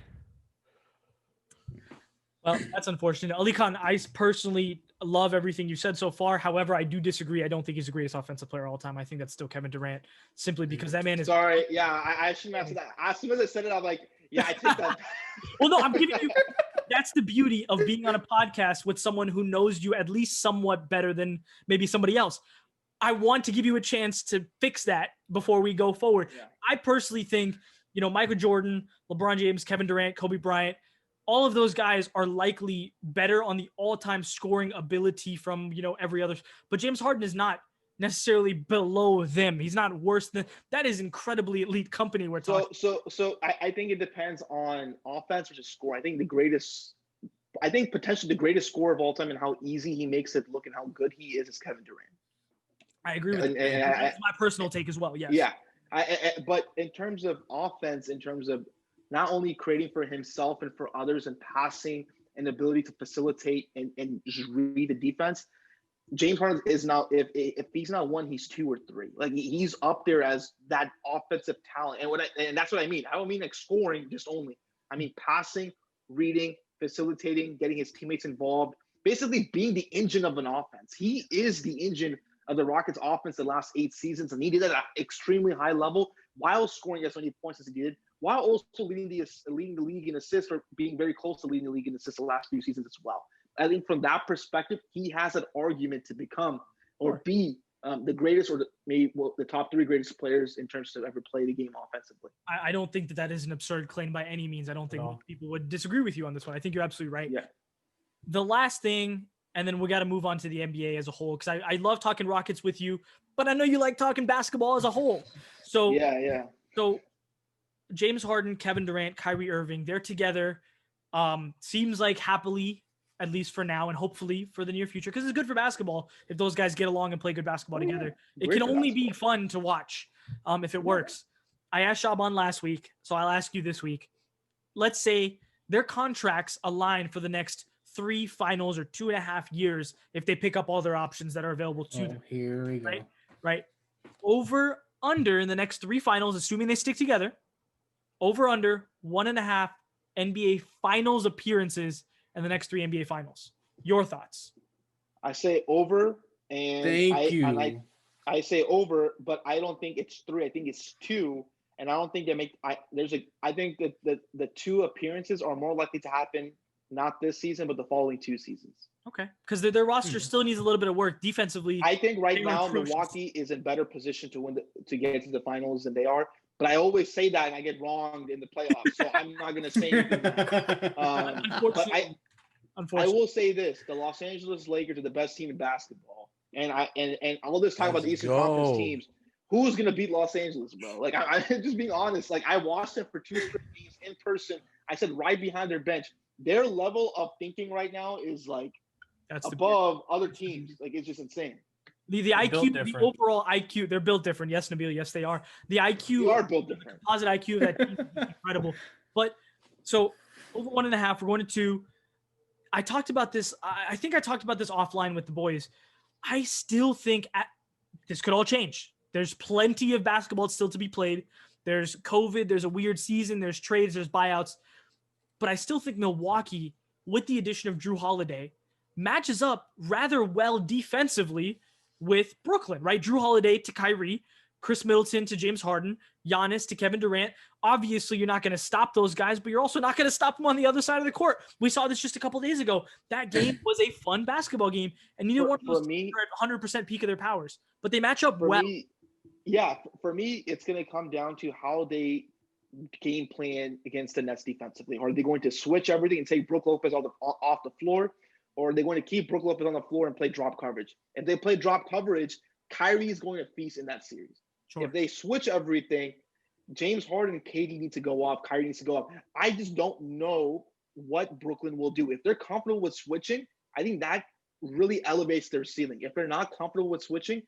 Well, that's unfortunate. Alykhan, I personally love everything you said so far. However, I do disagree. I don't think he's the greatest offensive player of all time. I think that's still Kevin Durant, simply because that man is. Sorry. Yeah, I shouldn't have said that. As soon as I said it, I'm like, yeah, I take that. Well, no, I'm giving you. That's the beauty of being on a podcast with someone who knows you at least somewhat better than maybe somebody else. I want to give you a chance to fix that before we go forward. Yeah. I personally think, Michael Jordan, LeBron James, Kevin Durant, Kobe Bryant, all of those guys are likely better on the all-time scoring ability from, every other. But James Harden is not necessarily below them. He's not worse than that. Is incredibly elite company we're talking. So I think it depends on offense versus score. I think potentially the greatest scorer of all time and how easy he makes it look and how good he is Kevin Durant. I agree with you. That's my personal take as well. Yes. Yeah. But in terms of offense, in terms of not only creating for himself and for others and passing and ability to facilitate and just read the defense, James Harden is now, if he's not one, he's two or three. Like he's up there as that offensive talent. And that's what I mean. I don't mean like scoring just only. I mean passing, reading, facilitating, getting his teammates involved, basically being the engine of an offense. He is the engine of the Rockets offense the last 8 seasons, and he did that at an extremely high level while scoring as many points as he did, while also leading the league in assists, or being very close to leading the league in assists the last few seasons as well. I think from that perspective, he has an argument to become or be the greatest, or the top 3 greatest players in terms of ever play the game offensively. I don't think that is an absurd claim by any means. I don't think people would disagree with you on this one. I think you're absolutely right. Yeah. The last thing, and then we got to move on to the NBA as a whole, because I love talking Rockets with you, but I know you like talking basketball as a whole. So yeah. So James Harden, Kevin Durant, Kyrie Irving, they're together. Seems like happily, at least for now, and hopefully for the near future, because it's good for basketball if those guys get along and play good basketball together. It can only be fun to watch if it works. I asked Shaban last week, so I'll ask you this week. Let's say their contracts align for the next 3 finals or 2.5 years if they pick up all their options that are available to them. Here we go. Right. Over under in the next 3 finals, assuming they stick together. Over under 1.5 NBA finals appearances in the next 3 NBA finals. Your thoughts? I say over, and I say over, but I don't think it's 3. I think it's 2, and I don't think they make. I think that the 2 appearances are more likely to happen not this season, but the following 2 seasons. Okay, because their roster still needs a little bit of work defensively. I think right now Milwaukee is in better position to get to the finals than they are. But I always say that and I get wrong in the playoffs, so I'm not going to say anything. Unfortunately, I will say this: the Los Angeles Lakers are the best team in basketball, and all this talk about the Eastern Conference teams. Who's going to beat Los Angeles, bro? Like I'm just being honest. Like I watched them for 2 straight games in person. I said right behind their bench. Their level of thinking right now is like above other teams. Like it's just insane. The IQ, the overall IQ, they're built different. Yes, Nabil, yes, they are. The IQ, they are built different. Composite IQ of that team is incredible. But so over 1.5, we're going to 2. I talked about this. I think I talked about this offline with the boys. I still think this could all change. There's plenty of basketball still to be played. There's COVID. There's a weird season. There's trades. There's buyouts. But I still think Milwaukee, with the addition of Drew Holiday, matches up rather well defensively with Brooklyn, right? Drew Holiday to Kyrie, Chris Middleton to James Harden, Giannis to Kevin Durant. Obviously, you're not going to stop those guys, but you're also not going to stop them on the other side of the court. We saw this just a couple days ago. That game was a fun basketball game, and neither one of those teams are at 100% peak of their powers. But they match up well. For me, it's going to come down to how they game plan against the Nets defensively. Are they going to switch everything and take Brook Lopez off the floor? Or are they going to keep Brook Lopez on the floor and play drop coverage? If they play drop coverage, Kyrie is going to feast in that series. Sure. If they switch everything, James Harden and KD need to go off. Kyrie needs to go off. I just don't know what Brooklyn will do. If they're comfortable with switching, I think that really elevates their ceiling. If they're not comfortable with switching,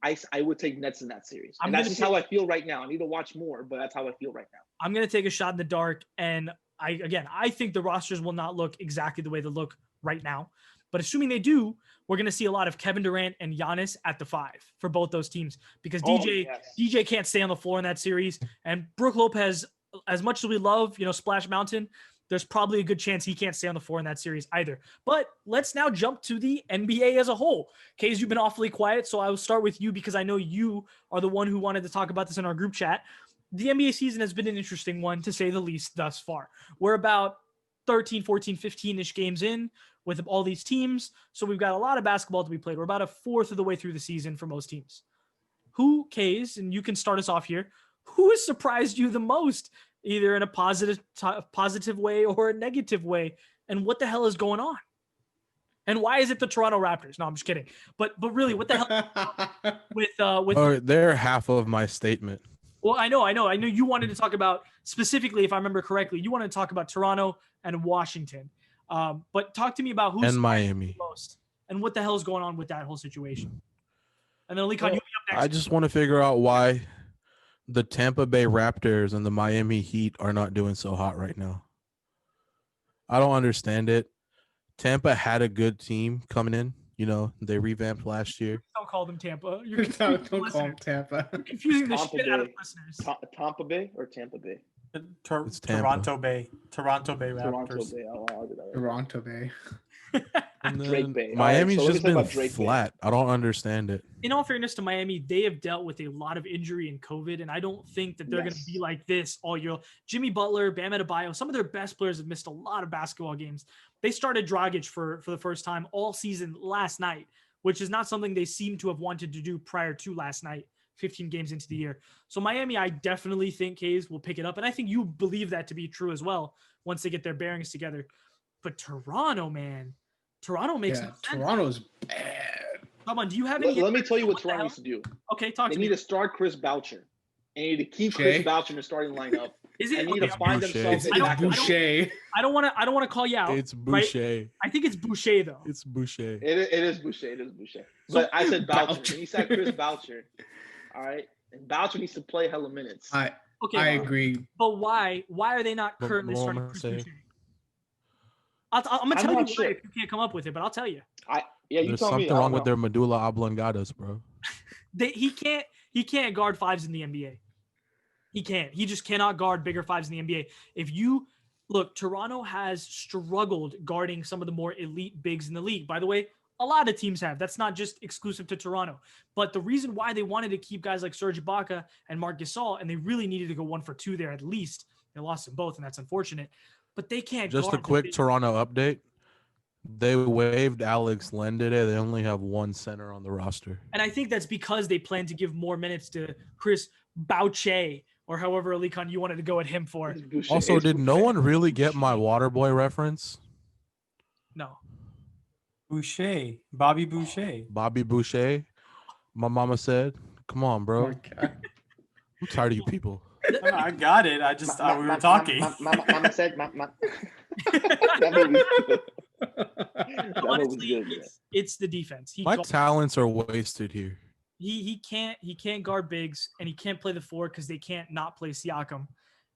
I would take Nets in that series. And that's just how I feel right now. I need to watch more, but that's how I feel right now. I'm going to take a shot in the dark. And I think the rosters will not look exactly the way they look right now. But assuming they do, we're going to see a lot of Kevin Durant and Giannis at the 5 for both those teams because DJ can't stay on the floor in that series. And Brook Lopez, as much as we love, Splash Mountain, there's probably a good chance he can't stay on the floor in that series either. But let's now jump to the NBA as a whole. Kays, you've been awfully quiet, so I will start with you because I know you are the one who wanted to talk about this in our group chat. The NBA season has been an interesting one, to say the least, thus far. We're about 13, 14, 15-ish games in with all these teams, so we've got a lot of basketball to be played. We're about a fourth of the way through the season for most teams. Who, Kays, and you can start us off here, who has surprised you the most, either in a positive way or a negative way, and what the hell is going on? And why is it the Toronto Raptors? No, I'm just kidding. But really, what the hell with they're half of my statement. Well, I know you wanted to talk about specifically, if I remember correctly, you wanted to talk about Toronto and Washington. But talk to me about who's and Miami most and what the hell is going on with that whole situation. And then Alykhan, you'll be up next. I just want to figure out why the Tampa Bay Raptors and the Miami Heat are not doing so hot right now. I don't understand it. Tampa had a good team coming in. They revamped last year. Don't call them Tampa. Don't call them Tampa. You're confusing the Tampa shit out of Bay. listeners. Tampa Bay or Tampa Bay? It's Tampa. Toronto Bay Raptors. Toronto Bay. I'll do that. Toronto Bay. And then Drake Bay. Miami's All right, so just let me been talk about Drake flat. I don't understand it. In all fairness to Miami, they have dealt with a lot of injury and COVID, and I don't think that they're going to be like this all year. Jimmy Butler, Bam Adebayo, some of their best players have missed a lot of basketball games. They started Dragic for the first time all season last night, which is not something they seem to have wanted to do prior to last night, 15 games into the year. So Miami, I definitely think Kays will pick it up, and I think you believe that to be true as well once they get their bearings together. But Toronto, man, Toronto makes no sense. Toronto's bad. Come on, do you have any? Let me tell you what Toronto needs to do. Okay, talk to me. They need to start Chris Boucher. They need to keep Chris Boucher in the starting lineup. Is it? They need to find themselves. It's Boucher. I don't want to call you out. It's Boucher. Right? I think it's Boucher though. It's Boucher. It is Boucher. It is Boucher. But I said Boucher. He said Chris Boucher. All right, and Boucher needs to play hella minutes. I agree. But why? Why are they not currently starting Chris Boucher? I'm gonna tell you why if you can't come up with it, but I'll tell you. There's something wrong with their medulla oblongatas, bro. He can't guard fives in the NBA. He can't. He just cannot guard bigger fives in the NBA. If you look, Toronto has struggled guarding some of the more elite bigs in the league. By the way, a lot of teams have. That's not just exclusive to Toronto. But the reason why they wanted to keep guys like Serge Ibaka and Marc Gasol, and they really needed to go 1 for 2 there at least. They lost them both, and that's unfortunate. But they can't. Just a quick Toronto update. They waived Alex Len today. They only have one center on the roster. And I think that's because they plan to give more minutes to Chris Boucher, or however, Alykhan, you wanted to go at him for. Also, did no one really get my Waterboy reference? No. Boucher. Bobby Boucher. Bobby Boucher. My mama said, come on, bro. I'm tired of you people. I got it. I just thought we were talking. Mama said, that movie's good. Honestly, it's the defense. My talents are wasted here. He can't guard bigs, and he can't play the 4 because they can't not play Siakam.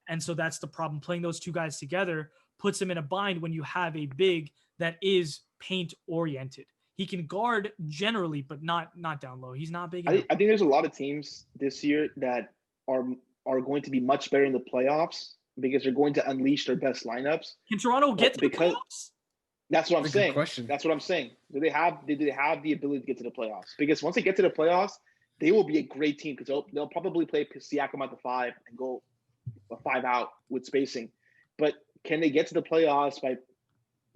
And so that's the problem. Playing those two guys together puts him in a bind when you have a big that is paint oriented. He can guard generally, but not down low. He's not big enough. I think there's a lot of teams this year that are going to be much better in the playoffs because they're going to unleash their best lineups. Can Toronto get to the playoffs? That's what I'm saying. Question. That's what I'm saying. Do they have the ability to get to the playoffs? Because once they get to the playoffs, they will be a great team because they'll probably play Siakam at the 5 and go a 5 out with spacing. But can they get to the playoffs by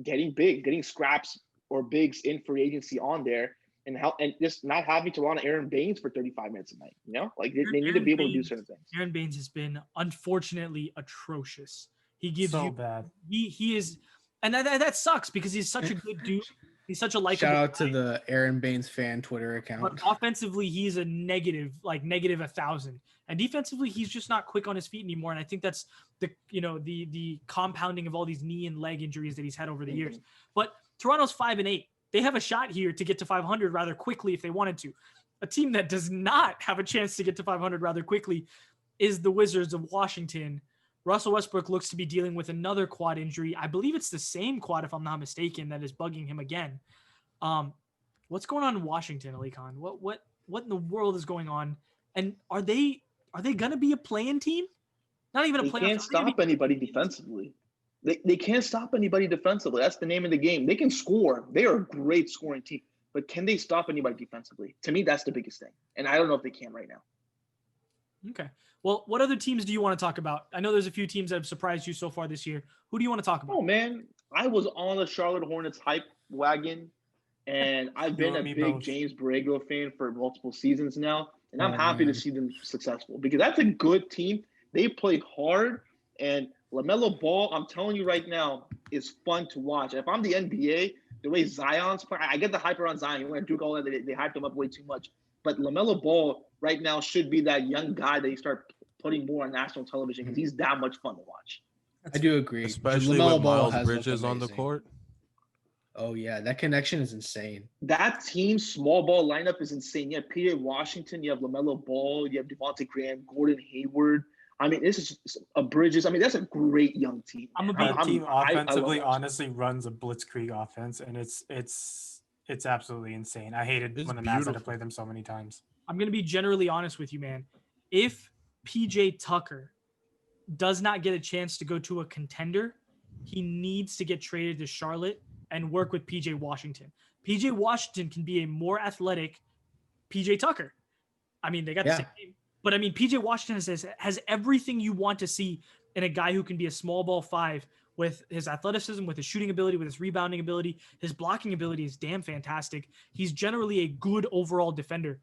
getting scraps or bigs in free agency on there and just not having to run Aaron Baines for 35 minutes a night? Like they need to be able to do certain things. Aaron Baines has been unfortunately atrocious. He gives so bad. He is. And that sucks because he's such a good dude. He's such a likable Shout out guy. to the Aaron Baines fan Twitter But account. offensively, he's a negative 1,000, and defensively, he's just not quick on his feet anymore. And I think that's the compounding of all these knee and leg injuries that he's had over the years. But Toronto's 5-8. They have a shot here to get to 500 rather quickly if they wanted to. A team that does not have a chance to get to 500 rather quickly is the Wizards of Washington. Russell Westbrook looks to be dealing with another quad injury. I believe it's the same quad, if I'm not mistaken, that is bugging him again. What's going on in Washington, Alykhan? What in the world is going on? And are they gonna be a play-in team? Not even a They play-in. can't stop anybody defensively. They can't stop anybody defensively. That's the name of the game. They can score. They are a great scoring team. But can they stop anybody defensively? To me, that's the biggest thing. And I don't know if they can right now. Okay. Well, what other teams do you want to talk about? I know there's a few teams that have surprised you so far this year. Who do you want to talk about? Oh, man. I was on the Charlotte Hornets hype wagon. And I've been a big James Borrego fan for multiple seasons now. And I'm happy to see them successful because that's a good team. They play hard. And LaMelo Ball, I'm telling you right now, is fun to watch. If I'm the NBA, the way Zion's playing, I get the hype around Zion. You want to do all that, they hyped him up way too much. But LaMelo Ball right now should be that young guy that you start putting more on national television because he's that much fun to watch. I do agree. Especially LaMelo with Ball Miles has looked Bridges on the amazing. court. Oh, yeah. That connection is insane. That team's small ball lineup is insane. You have P.A. Washington, you have LaMelo Ball, you have Devontae Graham, Gordon Hayward. I mean, this is a Bridges. I mean, that's a great young team. That team offensively honestly runs a blitzkrieg offense, and it's absolutely insane. I hated when the Mavs had to play them so many times. I'm going to be generally honest with you, man. If PJ Tucker does not get a chance to go to a contender, he needs to get traded to Charlotte and work with PJ Washington. PJ Washington can be a more athletic PJ Tucker. I mean, they got the same name. But I mean, PJ Washington has everything you want to see in a guy who can be a small ball five with his athleticism, with his shooting ability, with his rebounding ability. His blocking ability is damn fantastic. He's generally a good overall defender.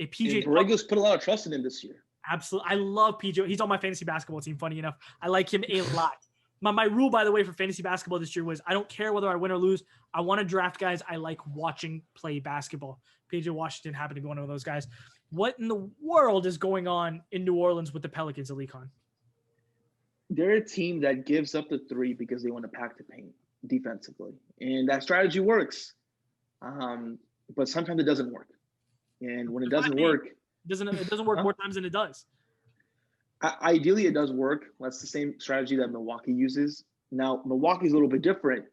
Borrego's put a lot of trust in him this year. Absolutely. I love PJ. He's on my fantasy basketball team, funny enough. I like him a lot. My rule, by the way, for fantasy basketball this year was I don't care whether I win or lose. I want to draft guys I like watching play basketball. PJ Washington happened to be one of those guys. What in the world is going on in New Orleans with the Pelicans, Alykhan? They're a team that gives up the three because they want to pack the paint defensively. And that strategy works. But sometimes it doesn't work. And when it doesn't work... It doesn't work more times than it does. Ideally, it does work. That's the same strategy that Milwaukee uses. Now, Milwaukee's a little bit different.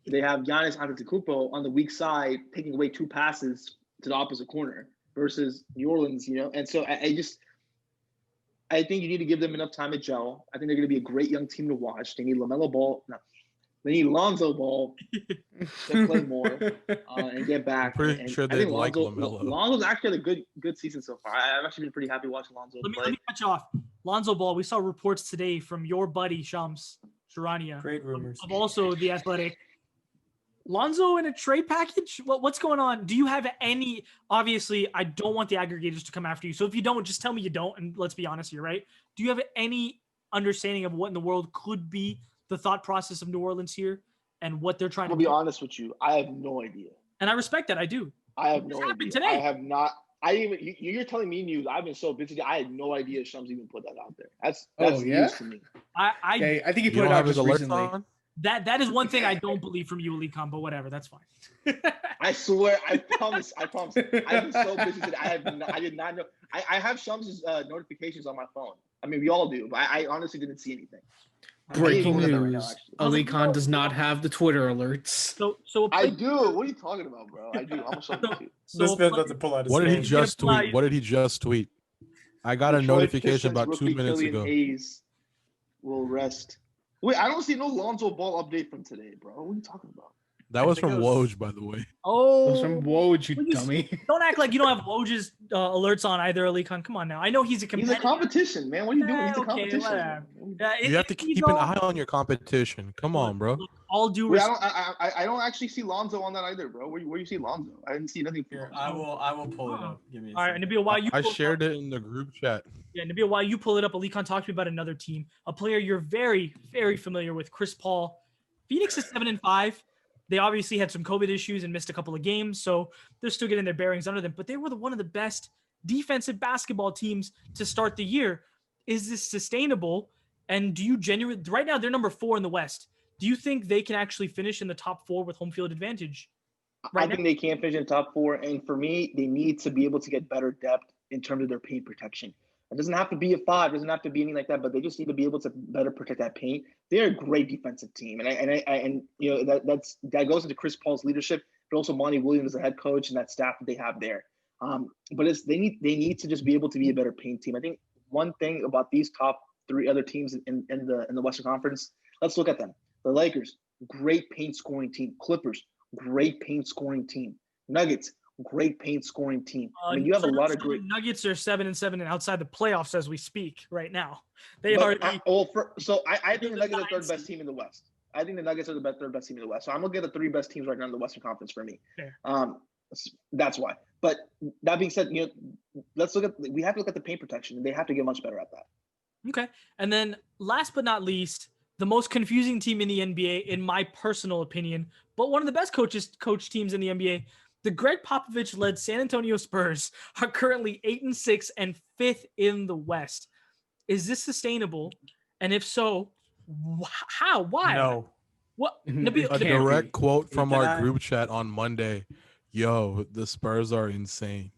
They have Giannis Antetokounmpo on the weak side, taking away two passes to the opposite corner versus New Orleans, And so I think you need to give them enough time to gel. I think they're going to be a great young team to watch. They need LaMelo Ball. No, they need Lonzo Ball to play more and get back. Pretty sure they like LaMelo. Lonzo's actually had a good season so far. I've actually been pretty happy watching Lonzo play. Let me cut you off. Lonzo Ball, we saw reports today from your buddy Shams Charania. Great rumors. Of also the Athletic. Lonzo in a trade package? What's going on? Do you have any? Obviously, I don't want the aggregators to come after you. So if you don't, just tell me you don't, and let's be honest here, right? Do you have any understanding of what in the world could be the thought process of New Orleans here and what they're trying to do? I'll be honest with you. I have no idea. And I respect that. I do. I have no idea. Happened today. I have not. You're telling me news. I've been so busy. I had no idea Shams even put that out there. That's news to me. I think he put it out just recently. On? That is one thing I don't believe from you, Alykhan, but whatever, that's fine. I swear, I promise. I've been so busy today. I did not know. I have Shams' notifications on my phone. I mean, we all do, but I honestly didn't see anything. Breaking news. Alykhan does not have the Twitter alerts. So I do. What are you talking about, bro? I do. I'm so busy. This man's about to pull out his What did he phone. just tweet? What did he just tweet? I got a notification about 2 minutes ago. Hayes will rest. Wait, I don't see no Lonzo Ball update from today, bro. What are you talking about? That was from Woj, by the way. Oh, That's from Woj, you dummy. Don't act like you don't have Woj's alerts on either, Alykhan. Come on now. I know he's a competitor. He's a competition, man. What are you doing? He's a competition. You have to keep an eye on your competition. Come on, bro. All due Wait, respect. I don't actually see Lonzo on that either, bro. Where you see Lonzo? I didn't see nothing. Here, I will pull it up. Give me a All right, second. Nabil, while you I shared it in the group chat. Yeah, Nabil, while you pull it up, Alykhan, talk to me about another team, a player you're very, very familiar with, Chris Paul. Phoenix is 7-5. They obviously had some COVID issues and missed a couple of games, so they're still getting their bearings under them. But they were one of the best defensive basketball teams to start the year. Is this sustainable? And do you genuinely, right now they're number 4 in the West. Do you think they can actually finish in the top 4 with home field advantage? I think they can finish in the top 4. And for me, they need to be able to get better depth in terms of their paint protection. It doesn't have to be a 5, doesn't have to be anything like that, but they just need to be able to better protect that paint. They're a great defensive team, and you know that goes into Chris Paul's leadership, but also Monty Williams, the head coach, and that staff that they have there. But they need to just be able to be a better paint team. I think one thing about these top 3 other teams in the Western Conference, let's look at them. The Lakers, great paint scoring team. Clippers, great paint scoring team. Nuggets, great paint scoring team. I mean, you have a lot of great. Nuggets are 7-7 and outside the playoffs as we speak right now. I think the Nuggets are the 3rd best team in the West. I think the Nuggets are the 3rd best team in the West. So I'm looking at the 3 best teams right now in the Western Conference for me. That's why. But that being said, you know, we have to look at the paint protection, and they have to get much better at that. Okay. And then last but not least, the most confusing team in the NBA, in my personal opinion, but one of the best coach teams in the NBA, the Greg Popovich-led San Antonio Spurs are currently 8-6 and 5th in the West. Is this sustainable? And if so, how? Why? No. What? A direct quote from our group chat on Monday. Yo, the Spurs are insane.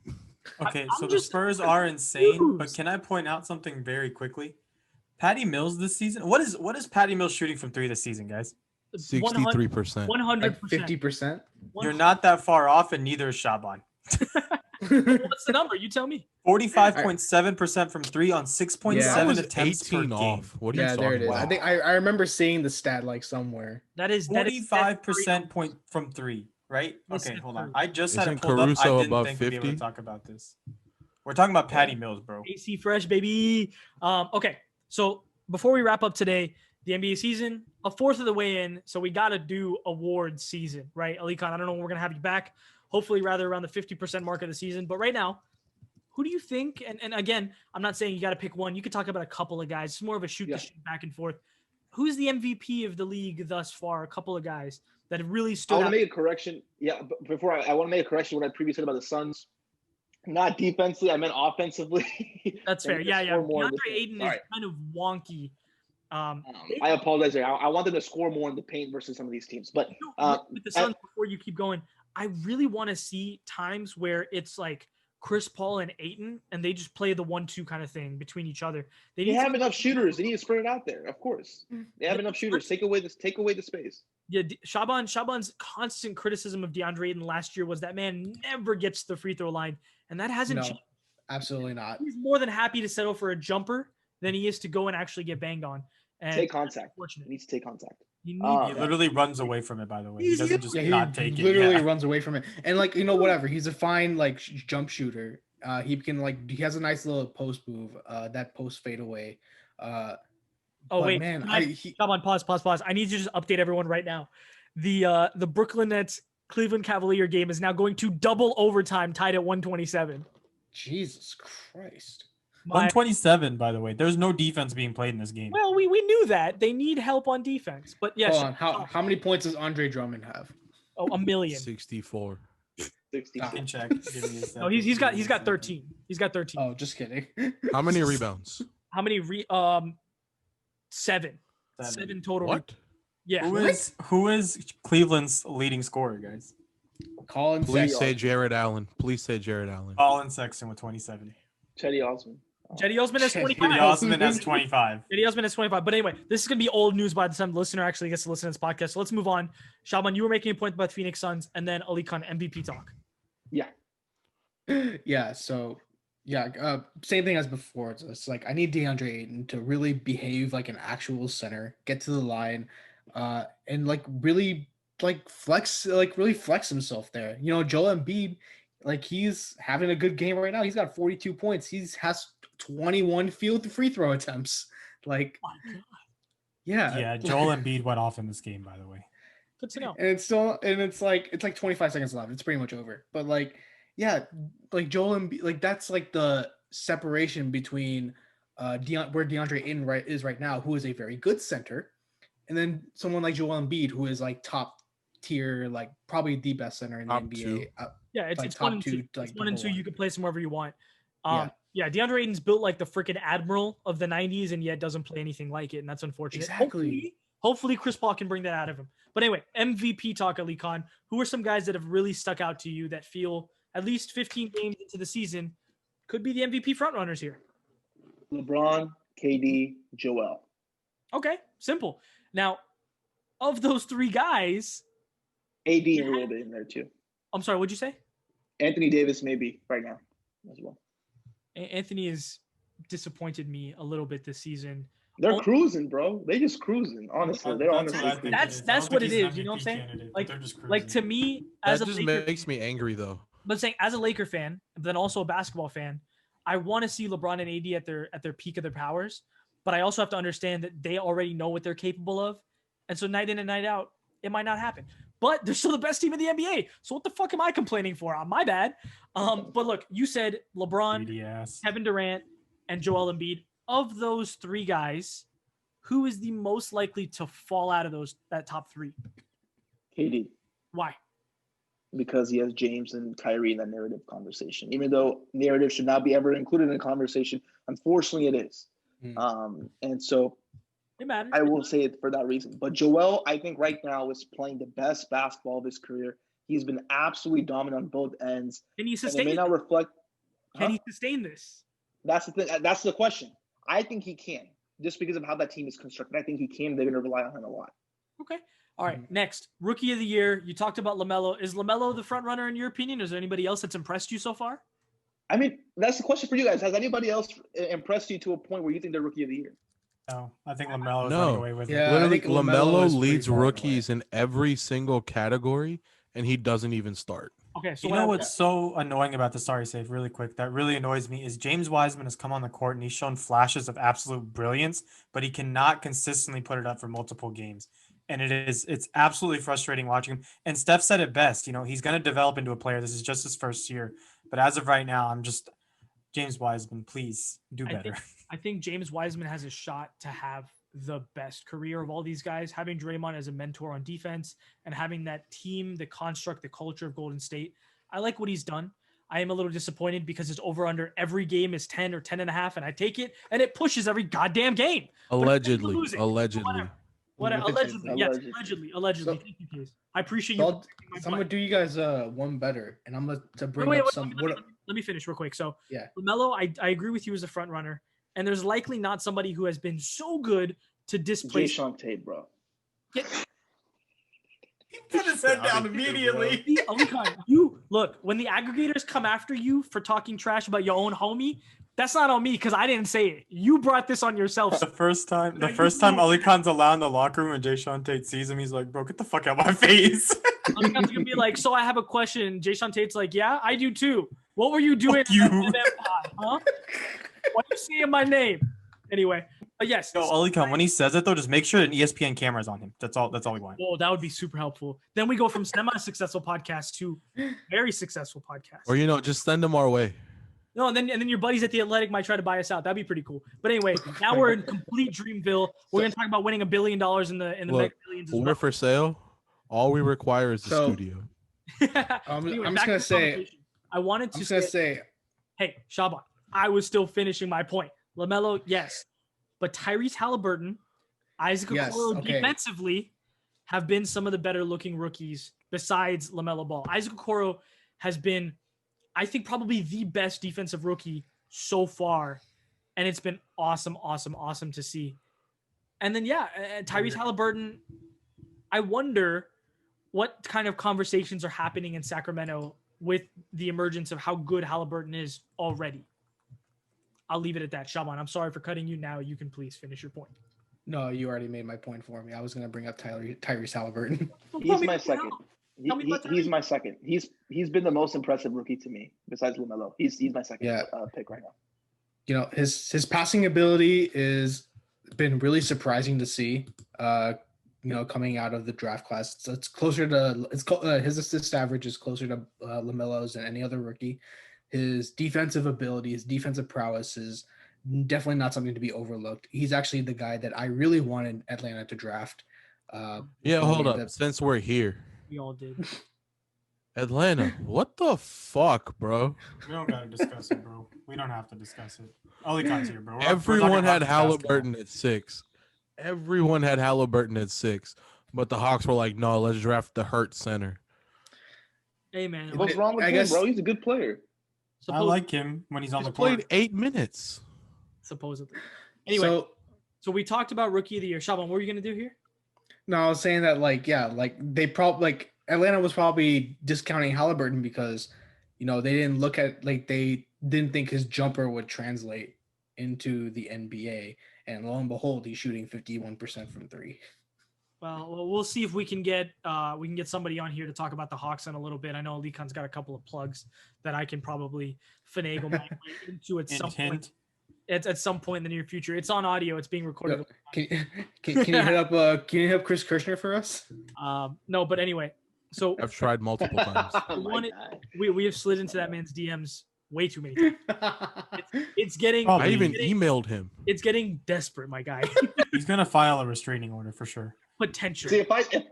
Okay, so the Spurs are insane, but can I point out something very quickly? Patty Mills this season. What is Patty Mills shooting from 3 this season, guys? 63%. 100%. 50%. You're not that far off, and neither is Shaban. What's the number? You tell me. 45.7% from 3 on 6.7 attempts per game. Off. What are you talking there it is. about? I think I remember seeing the stat like somewhere. That is 45% point from 3. Right? Okay, hold on. I just had it Isn't pulled up. Caruso I didn't above think we'd be able 50? to talk about this. We're talking about Patty Mills, bro. AC fresh, baby. Okay, so before we wrap up today, the NBA season, a fourth of the way in, so we got to do awards season, right? Alykhan, I don't know when we're going to have you back. Hopefully rather around the 50% mark of the season. But right now, who do you think, and again, I'm not saying you got to pick one. You could talk about a couple of guys. It's more of a shoot back and forth. Who's the MVP of the league thus far? A couple of guys that have really stood out. I want to make a correction. Yeah, but before I want to make a correction what I previously said about the Suns. Not defensively, I meant offensively. That's fair. Yeah. DeAndre Ayton is kind of wonky. I apologize there. I want them to score more in the paint versus some of these teams. But with the Suns, before you keep going, I really want to see times where it's like Chris Paul and Ayton, and they just play the 1-2 kind of thing between each other. They have enough shooters. They need to spread it out there. Of course, they have enough shooters. Take away the space. Yeah, Shaban's constant criticism of DeAndre Ayton last year was that man never gets to the free throw line, and that hasn't changed. Absolutely not. He's more than happy to settle for a jumper than he is to go and actually get banged on. And take contact. He needs to take contact. He literally runs away from it, by the way. He doesn't just not take it. He literally runs away from it. And whatever. He's a fine jump shooter. He can he has a nice little post move. That post fade away. Wait, man, come on, pause. I need you to just update everyone right now. The Brooklyn Nets Cleveland Cavalier game is now going to double overtime, tied at 127. Jesus Christ. 127, by the way. There's no defense being played in this game. Well, we knew that. They need help on defense. But yes. Hold on. How many points does Andre Drummond have? Oh, a million. 64. 64. I can check. No, he's got 13. He's got 13. Oh, just kidding. How many rebounds? How many 7 total. What? Yeah. Who is Cleveland's leading scorer, guys? Please say Jared Allen. Colin Sexton with 27. Chetty Osman. Chetty Osman has 25. Chetty Osman has 25. Chetty Osman has 25. But anyway, this is going to be old news by the time the listener actually gets to listen to this podcast. So let's move on. Shaban, you were making a point about the Phoenix Suns, and then Alykhan, MVP talk. Yeah. Yeah. So, same thing as before. It's like I need DeAndre Ayton to really behave like an actual center, get to the line, and really flex himself there. Joel Embiid, he's having a good game right now. He's got 42 points. He has 21 free throw attempts. Yeah, Joel Embiid went off in this game, by the way. Good to know. And it's 25 seconds left. It's pretty much over. But Joel Embiid, that's the separation between where DeAndre Ayton is right now, who is a very good center, and then someone like Joel Embiid, who is top tier, like probably the best center in the Top NBA. two. Yeah, it's like it's top 1 and 2. two, like It's 1 and 2. number You one. can place him wherever you want. Yeah. Yeah, DeAndre Ayton's built like the freaking admiral of the 90s, and yet doesn't play anything like it, and that's unfortunate. Exactly. Hopefully Chris Paul can bring that out of him. But anyway, MVP talk, Ali Khan. Who are some guys that have really stuck out to you that feel at least 15 games into the season could be the MVP frontrunners here? LeBron, KD, Joel. Okay, simple. Now, of those three guys, AD a little bit in there too. I'm sorry, what'd you say? Anthony Davis maybe right now as well. Anthony has disappointed me a little bit this season. They're cruising, bro. They just cruising. Honestly, they're That's what I honestly think cruising. That's what it is. You know what I'm saying? Like to me, as That a just Laker, makes me angry though. but saying as a Laker fan, but then also a basketball fan, I want to see LeBron and AD at their peak of their powers. But I also have to understand that they already know what they're capable of, and so night in and night out, it might not happen. But they're still the best team in the NBA. So what the fuck am I complaining for? My bad. But look, you said LeBron, Kevin Durant, and Joel Embiid. Of those three guys, who is the most likely to fall out of that top three? KD. Why? Because he has James and Kyrie in that narrative conversation. Even though narrative should not be ever included in a conversation, unfortunately it is. And so It matters. I will say it for that reason. But Joel, I think right now is playing the best basketball of his career. He's been absolutely dominant on both ends. Can he And it sustain may it? not reflect. Can he sustain this? That's the thing. That's the question. I think he can, just because of how that team is constructed. I think he can. They're going to rely on him a lot. Okay. All right. Next, Rookie of the Year. You talked about LaMelo. Is LaMelo the front runner in your opinion? Is there anybody else that's impressed you so far? I mean, that's the question for you guys. Has anybody else impressed you to a point where you think they're Rookie of the Year? No, I think LaMelo is No. running away with Yeah, it. I Literally, think LaMelo LaMelo is pretty leads far away. rookies in every single category, and he doesn't even start. Okay. So You know what's so annoying about the sorry save really quick that really annoys me is James Wiseman has come on the court and he's shown flashes of absolute brilliance, but he cannot consistently put it up for multiple games. And it's absolutely frustrating watching him. And Steph said it best, he's going to develop into a player. This is just his first year. But as of right now, I'm just James Wiseman, please do better. I think James Wiseman has a shot to have the best career of all these guys, having Draymond as a mentor on defense and having that team, the construct, the culture of Golden State. I like what he's done. I am a little disappointed because his over under every game is 10 or 10 and a half, and I take it and it pushes every goddamn game. Allegedly. Whatever. Allegedly. Yes, allegedly. So- Thank you, Case. I appreciate you. So protecting my I'm gonna point. do you guys one better, and I'm gonna to bring Wait, up wait, some. let me finish real quick. So, Yeah. LaMelo, I agree with you as a front runner, and there's likely not somebody who has been so good to displace. Jason Tate, bro. He put his head down immediately. Alykhan, you look when the aggregators come after you for talking trash about your own homie. That's not on me because I didn't say it. You brought this on yourself. The first time Ali Khan's allowed in the locker room and Jason Tate sees him, he's like, bro, get the fuck out of my face. Alykhan's gonna be like, so I have a question. Jason Tate's like, yeah, I do too. What were you doing? Fuck you. at MM Pod, huh? Why are you saying my name? Anyway, but yes. Yo, Ali Khan, when he says it though, just make sure an ESPN camera's on him. That's all we want. Oh, that would be super helpful. Then we go from semi-successful podcast to very successful podcast. Or, just send them our way. No, and then your buddies at the Athletic might try to buy us out. That'd be pretty cool. But anyway, now we're in complete Dreamville. We're gonna talk about winning $1 billion in the Look, Mega Millions as We're well. for sale. All we require is the So- studio. I'm Anyway, just back gonna to the say. conversation. I wanted I'm to just gonna say, say. hey, Shaban, I was still finishing my point. LaMelo, yes, but Tyrese Halliburton, Isaac Yes, Okoro okay. defensively have been some of the better looking rookies besides LaMelo Ball. Isaac Okoro has been, I think, probably the best defensive rookie so far, and it's been awesome to see. And then Tyrese Halliburton, I wonder what kind of conversations are happening in Sacramento with the emergence of how good Halliburton is already. I'll leave it at that. Shaban, I'm sorry for cutting you. Now you can please finish your point. No, you already made my point for me. I was gonna bring up Tyrese Halliburton. He's my second. Tell me about He's Tyrese. my second. He's been the most impressive rookie to me besides LaMelo. He's my second Yeah. pick right now. His passing ability is been really surprising to see. Coming out of the draft class, it's closer to his assist average is closer to LaMelo's than any other rookie. His defensive ability, his defensive prowess is definitely not something to be overlooked. He's actually the guy that I really wanted Atlanta to draft. Yeah, before hold we up. end Since we're here, We all did. Atlanta, what the fuck, bro? We don't gotta discuss it, bro. We don't have to discuss it. Alykhan's here, bro. We're Everyone talking had Hawks Halliburton basketball. at 6. Everyone had Halliburton at 6, but the Hawks were like, no, let's draft the hurt center. Hey man, What's wrong with I him, guess- bro? He's a good player. I like him when he's on He's the court. played 8 minutes. supposedly. Anyway, So so we talked about rookie of the year. Shaban, what were you gonna do here? no, I was saying that they probably Atlanta was probably discounting Halliburton because they didn't look at they didn't think his jumper would translate into the NBA, and lo and behold, he's shooting 51% from 3. Well, we'll see if we can get somebody on here to talk about the Hawks in a little bit. I know Alykhan's got a couple of plugs that I can probably finagle my way into at some point. At some point in the near future. It's on audio. It's being recorded. Can you hit up can you hit up Chris Kirshner for us? No, but anyway. So I've tried multiple times. Oh my God. we have slid into that man's DMs way too many times. It's getting I even emailed him. it's getting desperate, my guy. He's gonna file a restraining order for sure. Potential. See,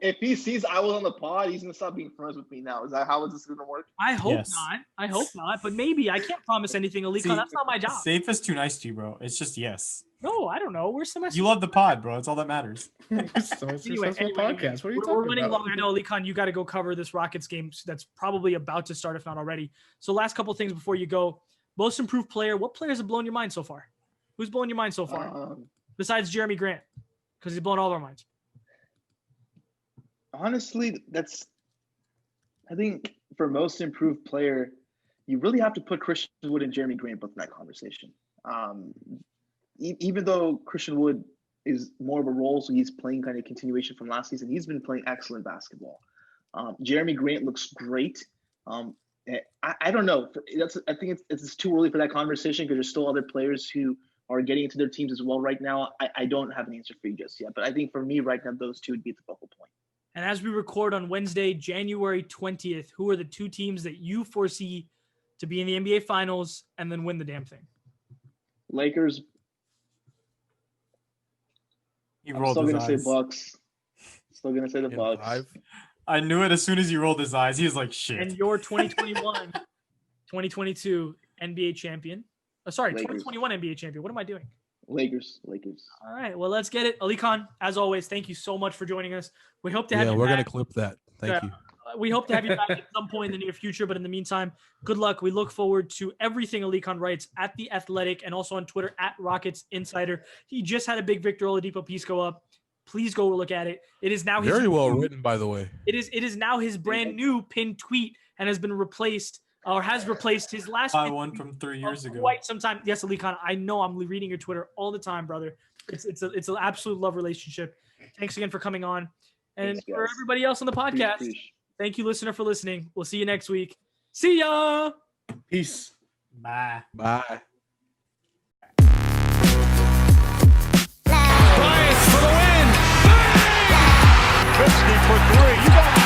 if he sees I was on the pod, he's gonna stop being friends with me now. Is that how is this gonna work? I hope Yes. not. I hope not. But maybe I can't promise anything, Alykhan. See, That's not my job. Safe is too nice to you, bro. It's just yes. No, I don't know. We're semester. You love the pod, bro. It's all that matters. Anyway, podcast. What are you we're talking running about? long. I know, Alykhan, you got to go cover this Rockets game that's probably about to start, if not already. So, last couple things before you go. Most improved player. What players have blown your mind so far? Who's blown your mind so far? Besides Jeremy Grant, because he's blown all of our minds. Honestly, I think for most improved player, you really have to put Christian Wood and Jeremy Grant both in that conversation. Even though Christian Wood is more of a role, so he's playing kind of continuation from last season, he's been playing excellent basketball. Jeremy Grant looks great. I don't know. I think it's too early for that conversation because there's still other players who are getting into their teams as well right now. I don't have an answer for you just yet, but I think for me right now, those two would be the focal point. And as we record on Wednesday, January 20th, who are the two teams that you foresee to be in the NBA Finals and then win the damn thing? Lakers. He I'm rolled still his gonna say eyes. Bucks. Still gonna say the In Bucks. 5. I knew it as soon as he rolled his eyes. He was like, shit. And your 2021, 2022 NBA champion. Sorry, Lakers. 2021 NBA champion. What am I doing? Lakers. All right, well, let's get it. Alykhan, as always, thank you so much for joining us. We hope to have Yeah, you we're back. gonna clip that. Thank you. We hope to have you back at some point in the near future, but in the meantime, good luck. We look forward to everything Alykhan writes at The Athletic and also on Twitter at Rockets Insider. He just had a big Victor Oladipo piece go up. Please go look at it. It is now Very well written, by the way. It is now his brand new pinned tweet and has been replaced or has replaced his last By pinned one tweet from 3 years ago. quite some time. Yes, Alykhan, I know I'm reading your Twitter all the time, brother. It's an absolute love relationship. Thanks again for coming on. And Thanks, for guys. everybody else on the podcast, Preach. thank you, listener, for listening. We'll see you next week. See ya. Peace. Bye. Bye. Bryant for the win. Bang! Christie for 3. You got